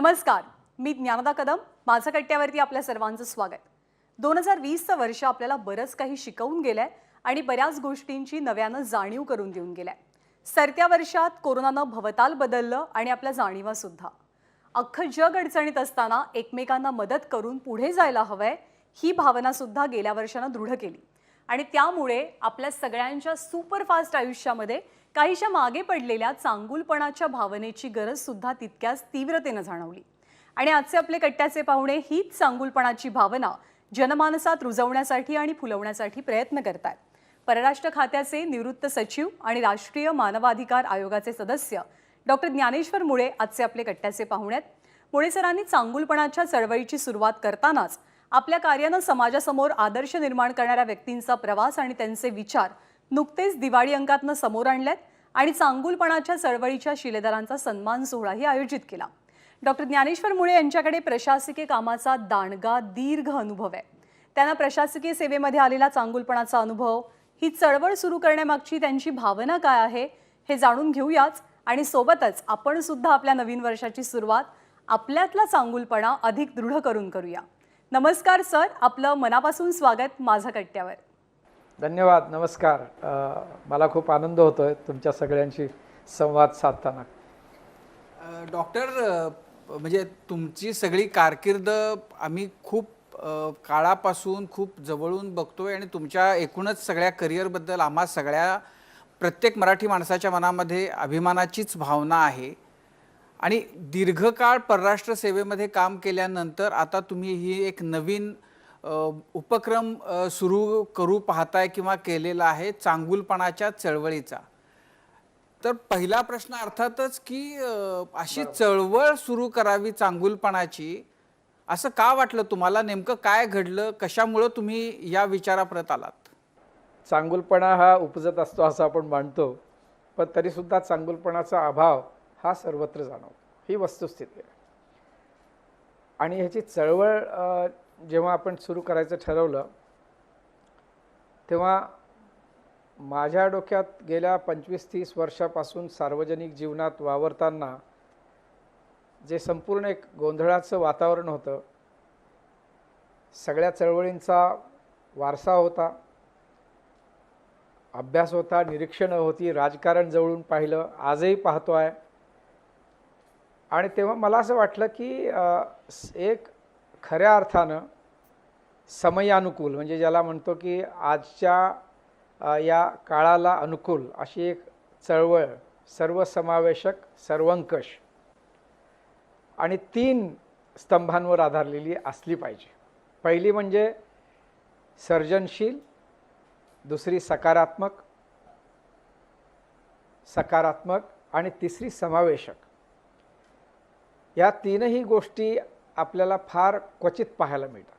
नमस्कार, मी ज्ञानदा कदम. माझ्या कट्ट्यावरती आपल्या सर्वांचं स्वागत. 2020चं वर्ष आपल्याला बरंच काही शिकवून गेलंय आणि बऱ्याच गोष्टींची नव्यानं जाणीव करून देऊन गेलाय. सरत्या वर्षात कोरोनानं भवताल बदललं आणि आपल्या जाणीवा सुद्धा. अख्खं जग अडचणीत असताना एकमेकांना मदत करून पुढे जायला हवंय ही भावना सुद्धा गेल्या वर्षानं दृढ केली आणि त्यामुळे आपल्या सगळ्यांच्या सुपरफास्ट आयुष्यामध्ये काहीशा मागे पडलेल्या चांगुलपणाच्या भावनेची गरज सुद्धा तितक्याच तीव्रतेने जाणवली. आणि आजचे आपले कट्ट्याचे पाहुणे हीच चांगुलपणाची भावना जनमानसात रुजवण्यासाठी आणि फुलवण्यासाठी प्रयत्न करतात. परराष्ट्र खात्याचे निवृत्त सचिव आणि राष्ट्रीय मानवाधिकार आयोगाचे सदस्य डॉक्टर ज्ञानेश्वर मुळे आजचे आपले कट्ट्याचे पाहुणे आहेत. मुळे सरांनी चांगुलपणाच्या चळवळीची सुरुवात करतानाच आपल्या कार्यानं समाजासमोर आदर्श निर्माण करणाऱ्या व्यक्तींचा प्रवास आणि त्यांचे विचार नुकतेच दिवाळी अंकातनं समोर आणलेत आणि चांगुलपणाच्या चळवळीच्या शिलेदारांचा सन्मान सोहळाही आयोजित केला. डॉक्टर ज्ञानेश्वर मुळे यांच्याकडे प्रशासकीय कामाचा दांडगा दीर्घ अनुभव आहे. त्यांना प्रशासकीय सेवेमध्ये आलेला चांगुलपणाचा अनुभव, ही चळवळ सुरू करण्यामागची त्यांची भावना काय आहे हे जाणून घेऊयाच. आणि सोबतच आपण सुद्धा आपल्या नवीन वर्षाची सुरुवात आपल्यातला चांगुलपणा अधिक दृढ करून करूया. नमस्कार सर, आपलं मनापासून स्वागत माझ्या कट्ट्यावर. धन्यवाद. नमस्कार. मला खूप आनंद होतोय तुमच्या सगळ्यांशी संवाद साधताना. डॉक्टर, म्हणजे तुमची सगळी कारकीर्द आम्ही खूप काळापासून खूप जवळून बघतोय आणि तुमच्या एकूणच सगळ्या करिअरबद्दल आम्हा सगळ्या प्रत्येक मराठी माणसाच्या मनामध्ये अभिमानाचीच भावना आहे. आणि दीर्घकाळ परराष्ट्र सेवेमध्ये काम केल्यानंतर आता तुम्ही ही एक नवीन उपक्रम सुरू करू पाहताय किंवा केलेला आहे चांगुलपणाच्या चळवळीचा. तर पहिला प्रश्न अर्थातच की अशी चळवळ सुरू करावी चांगुलपणाची, असं का वाटलं तुम्हाला? नेमकं काय घडलं? कशामुळे तुम्ही या विचाराप्रत आलात? चांगुलपणा हा उपजत असतो असं आपण मानतो, पण तरीसुद्धा चांगुलपणाचा अभाव हा सर्वत्र जाणवतो, ही वस्तुस्थिती आहे. आणि ह्याची चळवळ जेव्हा आपण सुरू करायचं ठरवलं तेव्हा माझ्या डोक्यात गेल्या 25-30 वर्षापासून सार्वजनिक जीवनात वावरताना जे संपूर्ण एक गोंधळाचं वातावरण होतं, सगळ्या चळवळींचा वारसा होता, अभ्यास होता, निरीक्षणं होती, राजकारण जवळून पाहिलं, आजही पाहतो आहे. आणि तेव्हा मला असं वाटलं की एक खऱ्या अर्थानं समयानुकूल, म्हणजे ज्याला म्हणतो की आजच्या या काळाला अनुकूल अशी एक चळवळ, सर्वसमावेशक, सर्वंकष आणि 3 स्तंभांवर आधारलेली असली पाहिजे. पहिली म्हणजे सर्जनशील, दुसरी सकारात्मक आणि तिसरी समावेशक. या 3ही गोष्टी आपल्याला फार क्वचित पाहायला मिळतात.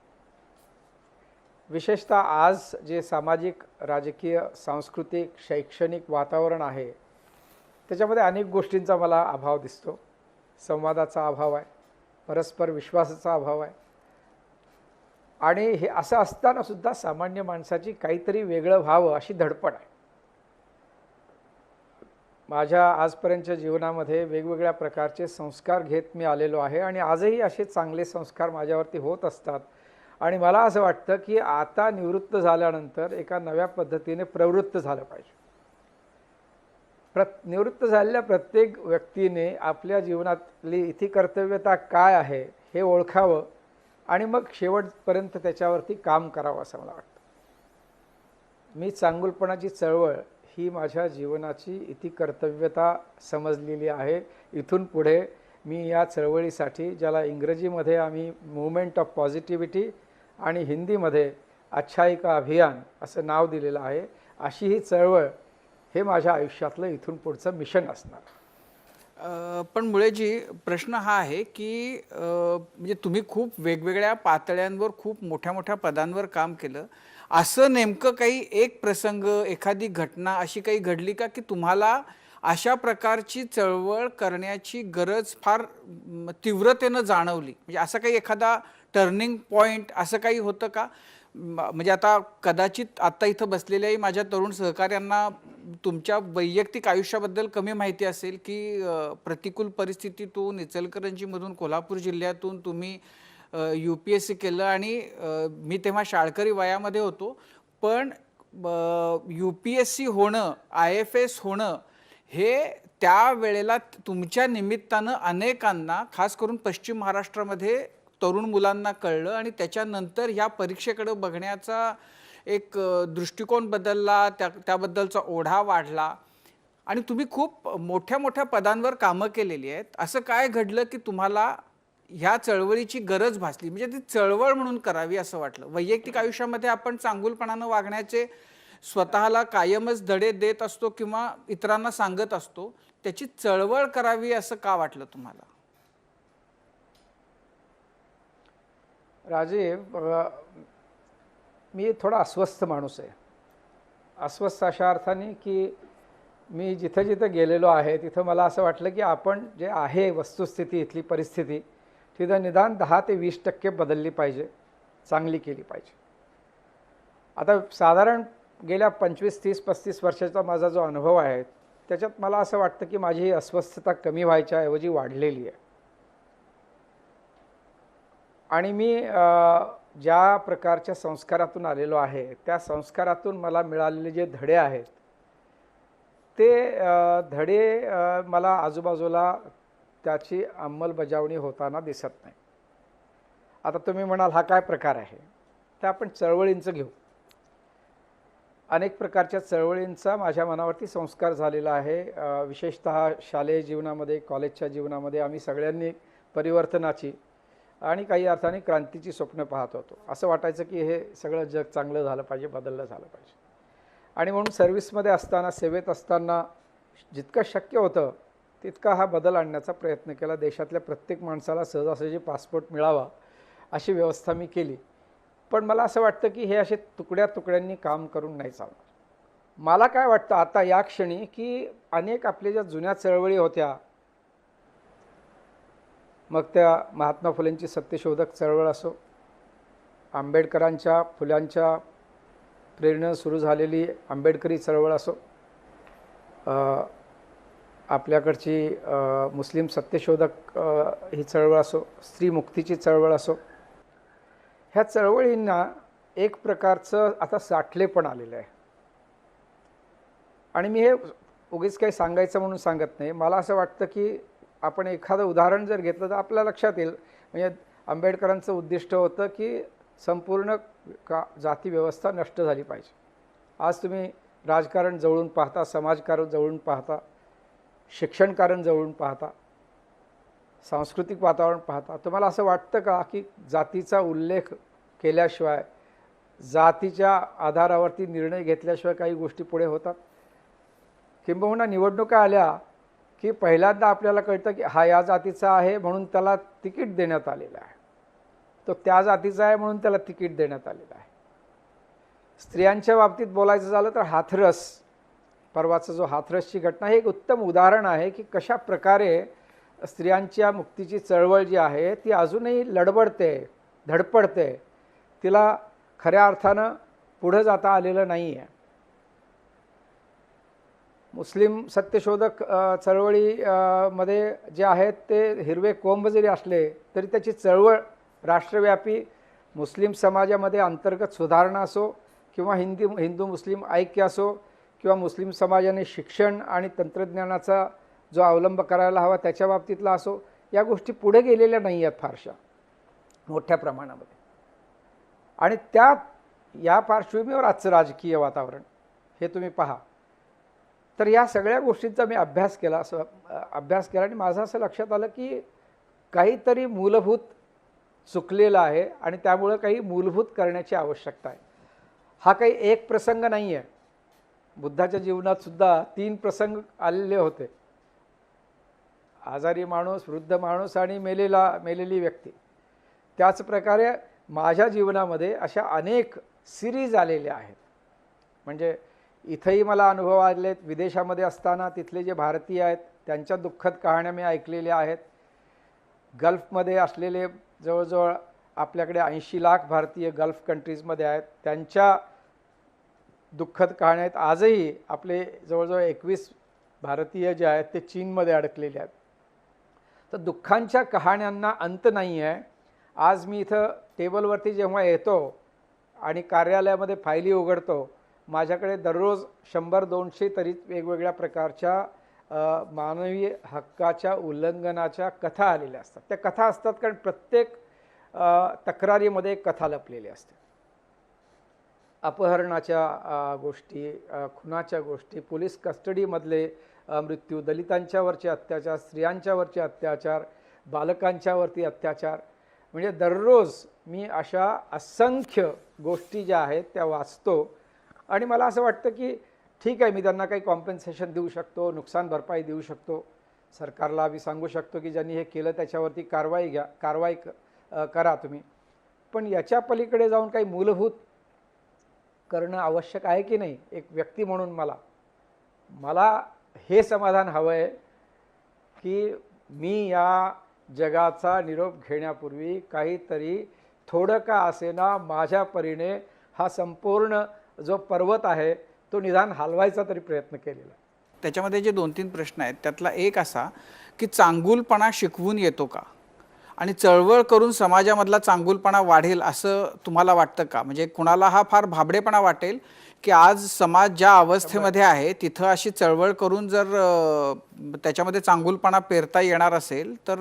विशेषतः आज जे सामाजिक, राजकीय, सांस्कृतिक, शैक्षणिक वातावरण आहे त्याच्यामध्ये अनेक गोष्टींचा मला अभाव दिसतो. संवादाचा अभाव आहे, परस्पर विश्वासाचा अभाव आहे. आणि हे असं असताना सुद्धा सामान्य माणसाची काहीतरी वेगळं व्हावं अशी धडपड आहे. माझ्या आजपर्यंतच्या जीवनामध्ये वेगवेगळ्या प्रकारचे संस्कार घेत मी आलेलो आहे आणि आजही असे चांगले संस्कार माझ्यावरती होत असतात. आणि मला असं वाटतं की आता निवृत्त झाल्यानंतर एका नव्या पद्धतीने प्रवृत्त झालं पाहिजे. निवृत्त झालेल्या प्रत्येक व्यक्तीने आपल्या जीवनातली इथी कर्तव्यता काय आहे हे ओळखावं आणि मग शेवटपर्यंत त्याच्यावरती काम करावं असं मला वाटतं. मी चांगुलपणाची चळवळ ही माझ्या जीवनाची इथी कर्तव्यता समजलेली आहे. इथून पुढे मी या चळवळीसाठी, ज्याला इंग्रजीमध्ये आम्ही मूवमेंट ऑफ पॉझिटिव्हिटी आणि हिंदीमध्ये अच्छाई का अभियान असं नाव दिलेलं आहे, अशी ही चळवळ हे माझ्या आयुष्यातलं इथून पुढचं मिशन असणार. पण मुळेजी प्रश्न हा आहे की म्हणजे तुम्ही खूप वेगवेगळ्या पातळ्यांवर, खूप मोठ्या मोठ्या पदांवर काम केलं. असं नेमकं काही एक प्रसंग, एखादी घटना अशी काही घडली का की तुम्हाला अशा प्रकारची चळवळ करण्याची गरज फार तीव्रतेनं जाणवली? म्हणजे असं काही एखादा टर्निंग पॉईंट असं काही होतं का? म्हणजे आता कदाचित आता इथं बसलेल्याही माझ्या तरुण सहकाऱ्यांना तुमच्या वैयक्तिक आयुष्याबद्दल कमी माहिती असेल की प्रतिकूल परिस्थितीतून इचलकरंजीमधून कोल्हापूर जिल्ह्यातून तुम्ही UPSC केलं आणि मी तेव्हा शाळकरी वयामध्ये होतो, पण UPSC होणं, IFS होणं हे त्यावेळेला तुमच्या निमित्तानं अनेकांना, खास करून पश्चिम महाराष्ट्रामध्ये तरुण मुलांना कळलं आणि त्याच्यानंतर ह्या परीक्षेकडे बघण्याचा एक दृष्टिकोन बदलला, त्याबद्दलचा ओढा वाढला आणि तुम्ही खूप मोठ्या मोठ्या पदांवर कामं केलेली आहेत. असं काय घडलं की तुम्हाला ह्या चळवळीची गरज भासली, म्हणजे ती चळवळ म्हणून करावी असं वाटलं? वैयक्तिक आयुष्यामध्ये आपण चांगुलपणानं वागण्याचे स्वतःला कायमच धडे देत असतो किंवा इतरांना सांगत असतो, त्याची चळवळ करावी असं का वाटलं तुम्हाला? राजीव, मी थोडा अस्वस्थ माणूस आहे. अस्वस्थ अशा अर्थाने की मी जिथं जिथं गेलेलो आहे तिथं मला असं वाटलं की आपण जे आहे वस्तुस्थिती, इथली परिस्थिती तिथं निदान 10 ते 20% बदलली पाहिजे, चांगली केली पाहिजे. आता साधारण गेल्या 25, 30, 35 वर्षाचा माझा जो अनुभव आहे त्याच्यात मला असं वाटतं की माझी ही अस्वस्थता कमी व्हायच्या ऐवजी वाढलेली आहे. आणि मी ज्या प्रकारच्या संस्कारातून आलेलो आहे त्या संस्कारातून मला मिळालेले जे धडे आहेत ते धडे मला आजूबाजूला त्याची अंमलबजावणी होताना दिसत नाही. आता तुम्ही म्हणाल हा काय प्रकार आहे, तर आपण चळवळींचं घेऊ. अनेक प्रकारच्या चळवळींचा माझ्या मनावरती संस्कार झालेला आहे. विशेषतः शालेय जीवनामध्ये, कॉलेजच्या जीवनामध्ये आम्ही सगळ्यांनी परिवर्तनाची आणि काही अर्थाने क्रांतीची स्वप्न पाहत होतो. असं वाटायचं की हे सगळं जग चांगलं झालं पाहिजे, बदललं झालं पाहिजे. आणि म्हणून सर्व्हिसमध्ये असताना, सेवेत असताना जितकं शक्य होतं तितका हा बदल आणण्याचा प्रयत्न केला. देशातल्या प्रत्येक माणसाला सहजासहजी पासपोर्ट मिळावा अशी व्यवस्था मी केली. पण मला असं वाटतं की हे असे तुकड्या तुकड्यांनी काम करून नाही चालणार. मला काय वाटतं आता या क्षणी की अनेक आपल्या ज्या जुन्या चळवळी होत्या, मग त्या महात्मा फुलेंची सत्यशोधक चळवळ असो, आंबेडकरांच्या, फुल्यांच्या प्रेरणेने सुरू झालेली आंबेडकरी चळवळ असो, आपल्याकडची मुस्लिम सत्यशोधक ही चळवळ असो, स्त्री मुक्तीची चळवळ असो, ह्या चळवळींना एक प्रकारचं आता साठलेपण आलेलं आहे. आणि मी हे उगीच काही सांगायचं म्हणून सांगत नाही. मला असं वाटतं की आपण एखादं उदाहरण जर घेतलं तर आपल्या लक्षात येईल. म्हणजे आंबेडकरांचं उद्दिष्ट होतं की संपूर्ण जाती व्यवस्था नष्ट झाली पाहिजे. आज तुम्ही राजकारण जवळून पाहता, समाजकारण जवळून पाहता, शिक्षणकारण जवळून पाहता, सांस्कृतिक वातावरण पाहता, तुम्हाला असं वाटतं का की जातीचा उल्लेख केल्याशिवाय, जातीच्या आधारावरती निर्णय घेतल्याशिवाय काही गोष्टी पुढे होतात? किंबहुना निवडणुका आल्या की पहिल्यांदा आपल्याला कळतं की हा या जातीचा आहे म्हणून त्याला तिकीट देण्यात आलेलं आहे, तो त्या जातीचा आहे म्हणून त्याला तिकीट देण्यात आलेलं आहे. स्त्रियांच्या बाबतीत बोलायचं झालं तर हाथरस, परवाचा जो हाथरसची घटना हे एक उत्तम उदाहरण आहे की कशा प्रकारे स्त्रियांच्या मुक्तीची चळवळ जी आहे ती अजूनही लडबडते, धडपडते, तिला खऱ्या अर्थानं पुढं जाता आलेलं नाही आहे. मुस्लिम सत्यशोधक चळवळीमध्ये जे आहेत ते हिरवे कोंब जरी असले तरी त्याची चळवळ राष्ट्रव्यापी मुस्लिम समाजामध्ये अंतर्गत सुधारणा असो किंवा हिंदू मुस्लिम ऐक्य असो किंवा मुस्लिम समाजाने शिक्षण आणि तंत्रज्ञानाचा जो अवलंब करायला हवा त्याच्या बाबतीतला असो, या गोष्टी पुढे गेलेल्या नाही आहेत फारशा मोठ्या प्रमाणामध्ये. आणि या पार्श्वभूमीवर आजचं राजकीय वातावरण हे तुम्ही पहा. तर या सगळ्या गोष्टींचा मी अभ्यास केला आणि माझं असं लक्षात आलं की काहीतरी मूलभूत चुकलेलं आहे आणि त्यामुळं काही मूलभूत करण्याची आवश्यकता आहे. हा काही एक प्रसंग नाही आहे. बुद्धाच्या जीवनात सुद्धा 3 प्रसंग आलेले होते: आजारी माणूस, वृद्ध माणूस आणि मेलेली व्यक्ती. त्याच प्रकारे माझ्या जीवनामध्ये अशा अनेक सिरीज आलेल्या आहेत. म्हणजे इथंही मला अनुभव आलेत, विदेशामध्ये असताना तिथले जे भारतीय आहेत त्यांच्या दुःखद कहाण्या मी ऐकलेल्या आहेत. गल्फमध्ये असलेले जवळजवळ आपल्याकडे 80 लाख भारतीय गल्फ कंट्रीजमध्ये आहेत, त्यांच्या दुःखद कहाण्या आहेत. आजही आपले जवळजवळ 21 भारतीय जे आहेत ते चीनमध्ये अडकलेले आहेत. तर दुःखांच्या कहाण्यांना अंत नाही आहे. आज मी इथं टेबलवरती जेव्हा येतो आणि कार्यालयामध्ये फायली उघडतो, माझ्याकडे दररोज 100-200 तरी वेगवेगळ्या प्रकारच्या मानवी हक्काच्या उल्लंघनाच्या कथा आलेल्या असतात. त्या कथा असतात कारण प्रत्येक तक्रारीमध्ये एक कथा लपलेली असते. अपहरणाच्या गोष्टी, खुनाच्या गोष्टी, पोलीस कस्टडीमधले मृत्यू, दलितांच्यावरचे अत्याचार, स्त्रियांच्यावरचे अत्याचार, बालकांच्यावरती अत्याचार. म्हणजे दररोज मी अशा असंख्य गोष्टी ज्या आहेत त्या वाचतो आणि मला असं वाटतं की ठीक आहे, मी त्यांना काही कॉम्पेन्सेशन देऊ शकतो, नुकसान भरपाई देऊ शकतो, सरकारला मी सांगू शकतो की ज्यांनी हे केलं त्याच्यावरती कारवाई करा तुम्ही. पण याच्या पलीकडे जाऊन काही मूलभूत करणं आवश्यक आहे की नाही. एक व्यक्ती म्हणून मला हे समाधान हवं आहे की मी या जगाचा निरोप घेण्यापूर्वी काहीतरी थोडं का असेना माझ्या परीने हा संपूर्ण जो पर्वत आहे तो निदान हलवायचा तरी प्रयत्न केलेला. त्याच्यामध्ये जे 2-3 प्रश्न आहेत त्यातला एक असा की चांगुलपणा शिकवून येतो का आणि चळवळ करून समाजामधला चांगुलपणा वाढेल असं तुम्हाला वाटतं का? म्हणजे कुणाला हा फार भाबडेपणा वाटेल की आज समाज ज्या अवस्थेमध्ये आहे तिथं अशी चळवळ करून जर त्याच्यामध्ये चांगुलपणा पेरता येणार असेल तर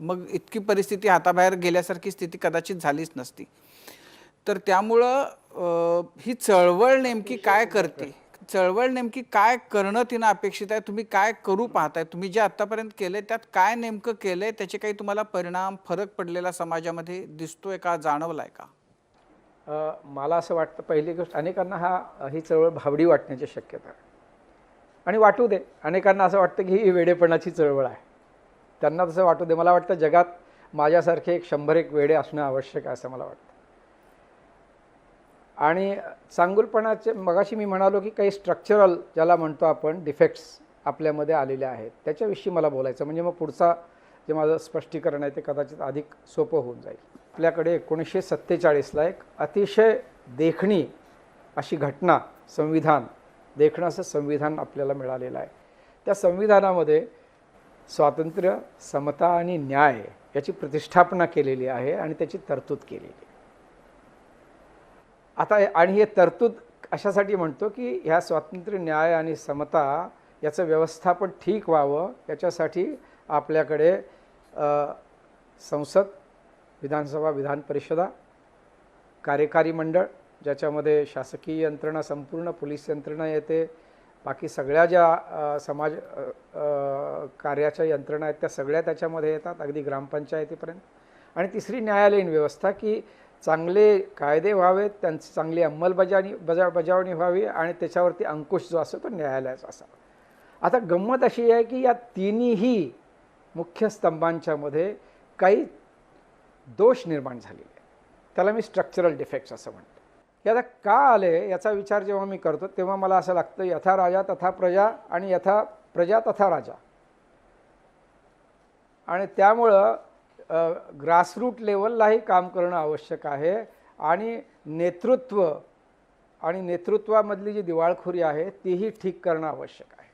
मग इतकी परिस्थिती हाताबाहेर गेल्यासारखी स्थिती कदाचित झालीच नसती. तर त्यामुळं ही चळवळ नेमकी काय करते, चळवळ नेमकी काय करणं तिनं अपेक्षित आहे, तुम्ही काय करू पाहताय, तुम्ही जे आत्तापर्यंत केले त्यात काय नेमकं केलंय, त्याचे काही तुम्हाला परिणाम फरक पडलेला समाजामध्ये दिसतोय का, जाणवलाय का? मला असं वाटतं पहिली गोष्ट, अनेकांना ही चळवळ भाबडी वाटण्याची शक्यता आहे आणि वाटू दे. अनेकांना असं वाटतं की ही वेडेपणाची चळवळ आहे, त्यांना तसं वाटू दे. मला वाटतं जगात माझ्यासारखे 100-1 वेडे असणं आवश्यक आहे असं मला वाटतं. आणि चांगुलपणाचे मगाशी मी म्हणालो की काही स्ट्रक्चरल ज्याला म्हणतो आपण डिफेक्ट्स आपल्यामध्ये आलेले आहेत त्याच्याविषयी मला बोलायचं. म्हणजे मग पुढचा जे माझं स्पष्टीकरण आहे ते कदाचित अधिक सोपं होऊन जाईल. आपल्याकडे 1947ला एक अतिशय देखणी अशी घटना, देखणं असं संविधान आपल्याला मिळालेलं आहे. त्या संविधानामध्ये स्वातंत्र्य, समता आणि न्याय याची प्रतिष्ठापना केलेली आहे आणि त्याची तरतूद केलेली आहे. आता आणि हे तरतूद अशासाठी म्हणतो की ह्या स्वातंत्र्य, न्याय आणि समता याचं व्यवस्थापन ठीक व्हावं याच्यासाठी आपल्याकडे संसद, विधानसभा, विधान परिषदा, कार्यकारी मंडळ ज्याच्यामध्ये शासकीय यंत्रणा, संपूर्ण पोलीस यंत्रणा येते, बाकी सगळ्या ज्या समाज कार्याच्या यंत्रणा आहेत त्या सगळ्या त्याच्यामध्ये येतात, अगदी ग्रामपंचायतीपर्यंत. आणि तिसरी न्यायालयीन व्यवस्था की चांगले कायदे व्हावेत, त्यांची चांगली अंमलबजावणी व्हावी आणि त्याच्यावरती अंकुश जो असतो तो न्यायालयाचा असावा. आता गंमत अशी आहे की या तिन्ही मुख्य स्तंभांच्यामध्ये काही दोष निर्माण झालेले आहेत. त्याला मी स्ट्रक्चरल डिफेक्ट्स असं म्हणतो. हे आता का आले याचा विचार जेव्हा मी करतो तेव्हा मला असं लागतं यथा राजा तथा प्रजा आणि यथा प्रजा तथा राजा. आणि त्यामुळं ग्रासरूट लेवललाही काम करणं आवश्यक आहे आणि नेतृत्वामधली जी दिवाळखोरी आहे तीही ठीक करणं आवश्यक आहे.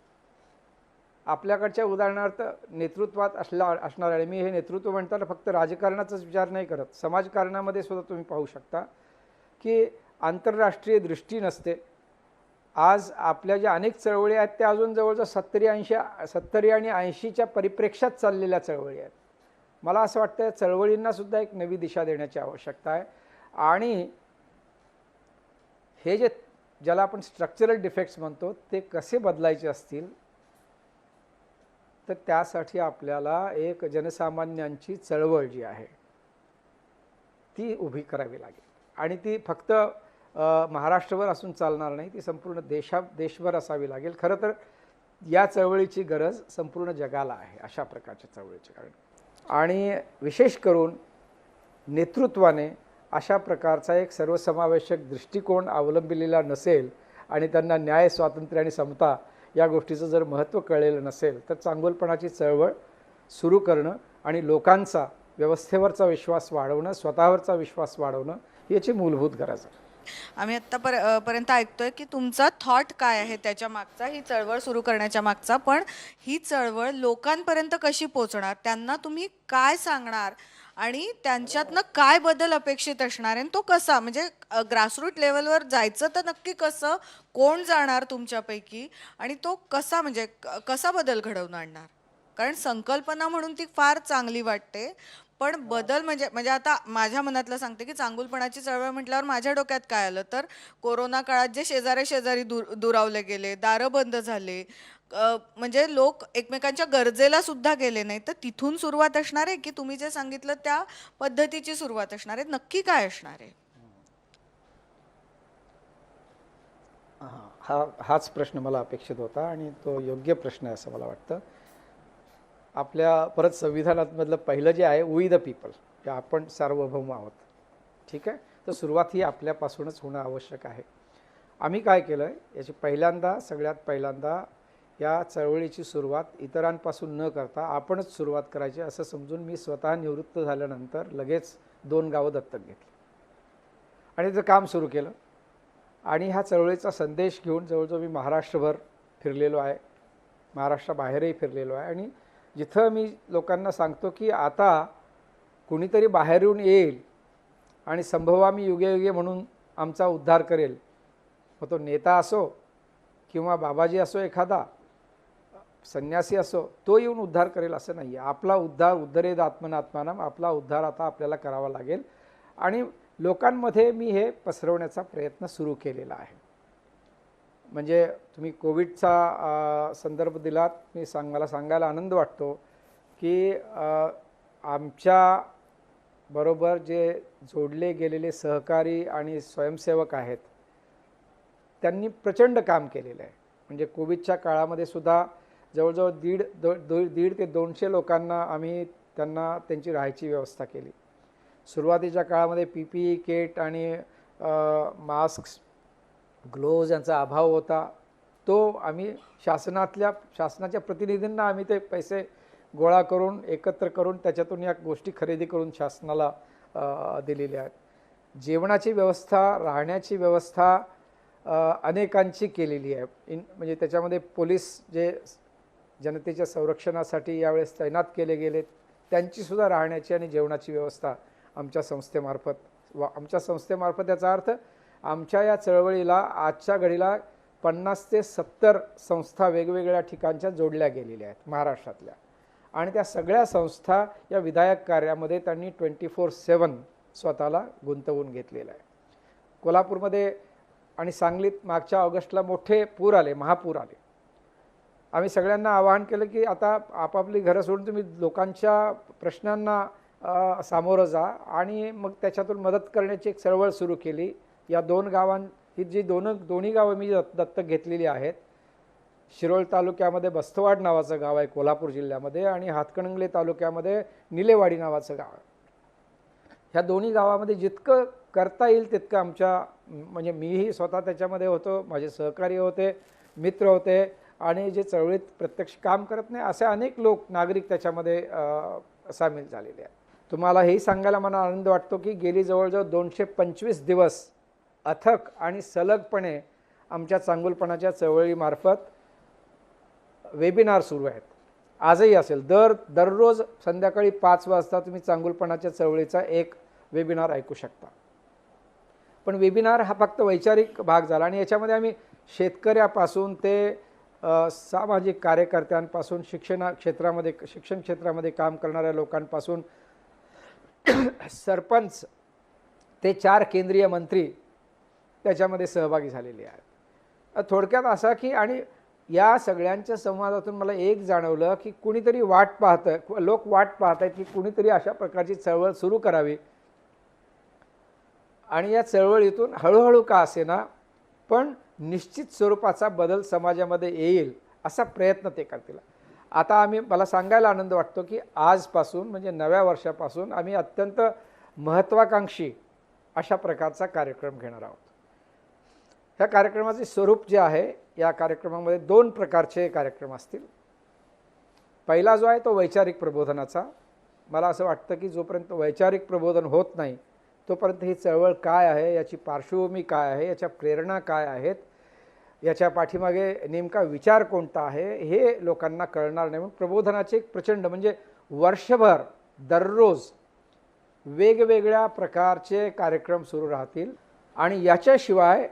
आपल्याकडच्या उदाहरणार्थ नेतृत्वात असणार आहे, मी हे नेतृत्व म्हणताना फक्त राजकारणाचाच विचार नाही करत, समाजकारणामध्ये सुद्धा तुम्ही पाहू शकता की आंतरराष्ट्रीय दृष्टी नसते. आज आपल्या ज्या अनेक चळवळी आहेत त्या अजून जवळजवळ 70 आणि 80च्या परिप्रेक्ष्यात चाललेल्या चळवळी आहेत. मला असं वाटतं या चळवळींना सुद्धा एक नवी दिशा देण्याची आवश्यकता आहे. आणि हे ज्याला आपण स्ट्रक्चरल डिफेक्ट्स म्हणतो ते कसे बदलायचे असतील तर त्यासाठी आपल्याला एक जनसामान्यांची चळवळ जी आहे ती उभी करावी लागेल. आणि ती फक्त महाराष्ट्रभर असून चालणार नाही, ती संपूर्ण देशभर असावी लागेल. खरं तर या चळवळीची गरज संपूर्ण जगाला आहे, अशा प्रकारच्या चळवळीची. आणि विशेष करून नेतृत्वाने अशा प्रकारचा एक सर्वसमावेशक दृष्टिकोन अवलंबिलेला नसेल आणि त्यांना न्याय, स्वातंत्र्य आणि समता या गोष्टीचं जर महत्त्व कळलेलं नसेल तर चांगुलपणाची चळवळ सुरू करणं आणि लोकांचा व्यवस्थेवरचा विश्वास वाढवणं, स्वतःवरचा विश्वास वाढवणं याची मूलभूत गरज आहे. आम्ही पर्यंत ऐकतोय की तुमचा थॉट काय आहे त्याच्या मागचा, ही चळवळ सुरू करण्याच्या मागचा. पण ही चळवळ लोकांपर्यंत कशी पोहोचणार, त्यांना तुम्ही काय सांगणार आणि त्यांच्यातनं काय बदल अपेक्षित असणार आहे आणि तो कसा, म्हणजे ग्रासरूट लेवलवर जायचं तर नक्की कसं, कोण जाणार तुमच्यापैकी आणि तो कसा, म्हणजे कसा बदल घडवून आणणार? कारण संकल्पना म्हणून ती फार चांगली वाटते, पण बदल म्हणजे म्हणजे आता माझ्या मनातलं सांगते की चांगुलपणाची चळवळ म्हटल्यावर माझ्या डोक्यात काय आलं, तर कोरोना काळात जे शेजारी दुरावले गेले, दारं बंद झाले, म्हणजे लोक एकमेकांच्या गरजेला सुद्धा गेले नाही, तर तिथून सुरुवात असणार आहे की तुम्ही जे सांगितलं त्या पद्धतीची सुरुवात असणार आहे? नक्की काय असणार आहे? हाच प्रश्न मला अपेक्षित होता आणि तो योग्य प्रश्न आहे असं मला वाटतं. आपल्या परत संविधानामधलं पहिलं जे आहे, वी द पीपल, की आपण सार्वभौम आहोत. ठीक आहे, तर सुरुवात ही आपल्यापासूनच होणं आवश्यक आहे. आम्ही काय केलं आहे, याची सगळ्यात पहिल्यांदा या चळवळीची सुरुवात इतरांपासून न करता आपणच सुरुवात करायची असं समजून मी स्वतः निवृत्त झाल्यानंतर लगेच 2 गावं दत्तक घेतली आणि त्याचं काम सुरू केलं. आणि ह्या चळवळीचा संदेश घेऊन जवळजवळ मी महाराष्ट्रभर फिरलेलो आहे, महाराष्ट्राबाहेरही फिरलेलो आहे. आणि जिथं मी लोकांना सांगतो की आता कुणीतरी बाहेरून येईल आणि संभवामी युगे युगे म्हणून आमचा उद्धार करेल, मग तो नेता असो किंवा बाबाजी असो, एखादा संन्यासी असो, तो येऊन उद्धार करेल असं नाही आहे. आपला उद्धार उद्धरेद आत्मनात्मानम, आपला उद्धार आता आपल्याला करावा लागेल. आणि लोकांमध्ये मी हे पसरवण्याचा प्रयत्न सुरू केलेला आहे. म्हणजे तुम्ही कोविडचा संदर्भ दिलात, मला सांगायला आनंद वाटतो की आमच्या बरोबर जे जोडले गेलेले सहकारी आणि स्वयंसेवक आहेत त्यांनी प्रचंड काम केलेलं आहे. म्हणजे कोविडच्या काळामध्ये सुद्धा जवळजवळ दीड ते 200 लोकांना आम्ही त्यांची राहायची व्यवस्था केली. सुरुवातीच्या काळामध्ये PPE किट आणि मास्क, ग्लोव्ज यांचा अभाव होता. तो आम्ही शासनाच्या प्रतिनिधींना आम्ही ते पैसे गोळा करून एकत्र करून त्याच्यातून या गोष्टी खरेदी करून शासनाला दिलेल्या आहेत. जेवणाची व्यवस्था, राहण्याची व्यवस्था अनेकांची केलेली आहे. म्हणजे त्याच्यामध्ये पोलीस जे जनतेच्या संरक्षणासाठी यावेळेस तैनात केले गेले, त्यांचीसुद्धा राहण्याची आणि जेवणाची व्यवस्था आमच्या संस्थेमार्फत याचा अर्थ आमच्या या चळवळीला आजच्या घडीला 50 ते 70 संस्था वेगवेगळ्या ठिकाणच्या जोडल्या गेलेल्या आहेत महाराष्ट्रातल्या. आणि त्या सगळ्या संस्था या विधायक कार्यामध्ये त्यांनी 24/7 स्वतःला गुंतवून घेतलेलं आहे. कोल्हापूरमध्ये आणि सांगलीत मागच्या ऑगस्टला मोठे पूर आले, महापूर आले. आम्ही सगळ्यांना आवाहन केलं की आता आपापली घरं सोडून तुम्ही लोकांच्या प्रश्नांना सामोरं जा आणि मग त्याच्यातून मदत करण्याची एक चळवळ सुरू केली. या 2 गावांची जी दोन्ही गावं मी दत्तक घेतलेली आहेत, शिरोळ तालुक्यामध्ये बस्तवाड नावाचं गाव आहे कोल्हापूर जिल्ह्यामध्ये आणि हातकणंगले तालुक्यामध्ये निलेवाडी नावाचं गाव आहे. ह्या दोन्ही गावामध्ये जितकं करता येईल तितकं म्हणजे मीही स्वतः त्याच्यामध्ये होतो, माझे सहकारी होते, मित्र होते आणि जे चळवळीत प्रत्यक्ष काम करत नाही असे अनेक नागरिक त्याच्यामध्ये सामील झालेले आहेत. तुम्हाला हेही सांगायला मला आनंद वाटतो की गेली जवळजवळ 225 दिवस अथक आणि सलगपणे आमच्या चांगुलपणाच्या चळवळीमार्फत वेबिनार सुरू आहेत. आजही असेल, दररोज संध्याकाळी 5 वाजता तुम्ही चांगुलपणाच्या चळवळीचा एक वेबिनार ऐकू शकता. पण वेबिनार हा फक्त वैचारिक भाग झाला आणि याच्यामध्ये आम्ही शेतकऱ्यापासून ते सामाजिक कार्यकर्त्यांपासून शिक्षण क्षेत्रामध्ये काम करणाऱ्या लोकांपासून सरपंच ते 4 केंद्रीय मंत्री त्याच्यामध्ये सहभागी झालेले आहेत. थोडक्यात असा की आणि या सगळ्यांच्या संवादातून मला एक जाणवलं की कुणीतरी लोक वाट पाहत आहेत की कुणीतरी अशा प्रकारची चळवळ सुरू करावी आणि या चळवळीतून हळूहळू का असेना पण निश्चित स्वरूपाचा बदल समाजामध्ये येईल असा प्रयत्न ते करतील. आता मला सांगायला आनंद वाटतो की आजपासून म्हणजे नव्या वर्षापासून आम्ही अत्यंत महत्त्वाकांक्षी अशा प्रकारचा कार्यक्रम घेणार आहोत. ह्या कार्यक्रमाचे स्वरूप जे आहे, या कार्यक्रमामध्ये 2 प्रकारचे कार्यक्रम असतील. पहिला जो आहे तो वैचारिक प्रबोधनाचा. मला असं वाटतं की जोपर्यंत वैचारिक प्रबोधन होत नाही तोपर्यंत ही चळवळ काय आहे, याची पार्श्वभूमी काय आहे, याच्या प्रेरणा काय आहेत, याच्या पाठीमागे नेमका विचार कोणता आहे, हे लोकांना कळणार नाही. म्हणून प्रबोधनाचे एक प्रचंड, म्हणजे वर्षभर दररोज वेगवेगळ्या प्रकारचे कार्यक्रम सुरू राहतील. आणि याच्याशिवाय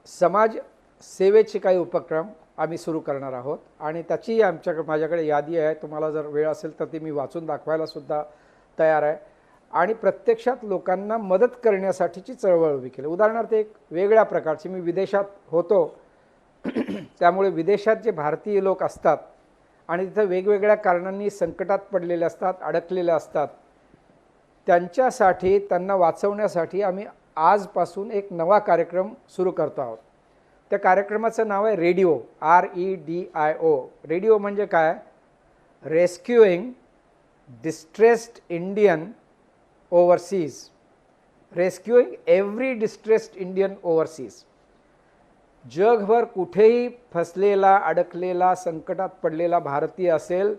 समाज सेवेचे काही उपक्रम आम्ही सुरू करणार आहोत आणि त्याची माझ्याकडे यादी आहे. तुम्हाला जर वेळ असेल तर ती मी वाचून दाखवायला सुद्धा तयार आहे. आणि प्रत्यक्षात लोकांना मदत करण्यासाठीची चळवळ उभी केली. उदाहरणार्थ एक वेगळ्या प्रकारची, मी विदेशात होतो त्यामुळे विदेशात जे भारतीय लोक असतात आणि तिथं वेगवेगळ्या कारणांनी संकटात पडलेले असतात, अडकलेले असतात, त्यांच्यासाठी, त्यांना वाचवण्यासाठी आम्ही आजपासून एक नवा कार्यक्रम सुरू करतो आहोत. त्या कार्यक्रमाचं नाव आहे रेडिओ, REDIO. रेडिओ म्हणजे काय? Rescuing distressed Indian overseas. Rescuing every distressed Indian overseas. जगभर कुठेही फसलेला, अडकलेला, संकटात पडलेला भारतीय असेल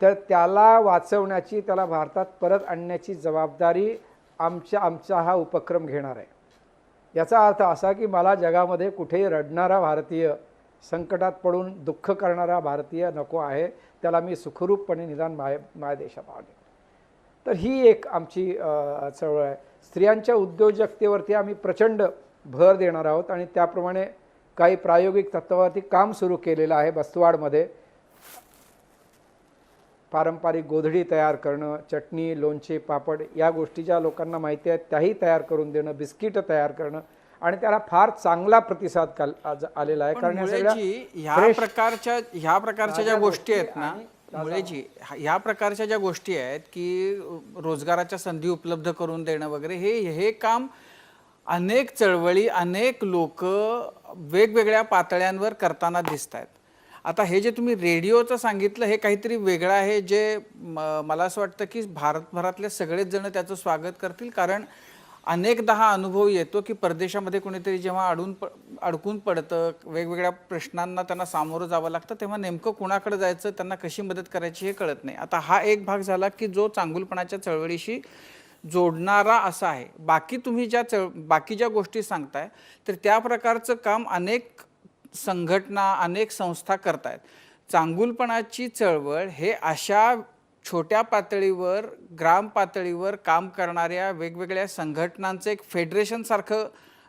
तर त्याला वाचवण्याची, त्याला भारतात परत आणण्याची जबाबदारी आमचा हा उपक्रम घेणार आहे. याचा अर्थ असा की मला जगामध्ये कुठेही रडणारा भारतीय, संकटात पडून दुःख करणारा भारतीय नको आहे. त्याला मी सुखरूपपणे निदान माझ्या देशात आले. तर ही एक आमची चळवळ आहे. स्त्रियांच्या उद्योजकतेवरती आम्ही प्रचंड भर देणार आहोत आणि त्याप्रमाणे काही प्रायोगिक तत्वावरती काम सुरू केलेलं आहे. बस्तवाडमध्ये पारंपरिक गोधडी तयार करणं, चटणी, लोणचे, पापड या गोष्टी ज्या लोकांना माहिती आहेत त्याही तयार करून देणं, बिस्किटं तयार करणं, आणि त्याला फार चांगला प्रतिसाद आलेला आहे. कारण ह्या प्रकारच्या ज्या गोष्टी आहेत ना, मुळेजी ह्या प्रकारच्या ज्या गोष्टी आहेत की रोजगाराच्या संधी उपलब्ध करून देणं वगैरे, हे काम अनेक चळवळी, अनेक लोक वेगवेगळ्या पातळ्यांवर करताना दिसत आहेत. आता हे जे तुम्ही रेडिओचं सांगितलं हे काहीतरी वेगळं आहे, जे मला असं वाटतं की भारतभरातले सगळेच जण त्याचं स्वागत करतील. कारण अनेकदा हा अनुभव येतो की परदेशामध्ये कोणीतरी जेव्हा अडकून पडतं, वेगवेगळ्या प्रश्नांना त्यांना सामोरं जावं लागतं, तेव्हा नेमकं कुणाकडे जायचं, त्यांना कशी मदत करायची हे कळत नाही. आता हा एक भाग झाला की जो चांगुलपणाच्या चळवळीशी जोडणारा असा आहे. बाकी तुम्ही बाकी ज्या गोष्टी सांगताय तर त्या प्रकारचं काम अनेक संघटना, अनेक संस्था करतायत. चांगुलपणाची चळवळ हे अशा छोट्या पातळीवर, ग्राम पातळीवर काम करणाऱ्या वेगवेगळ्या संघटनांचं एक फेडरेशन सारखं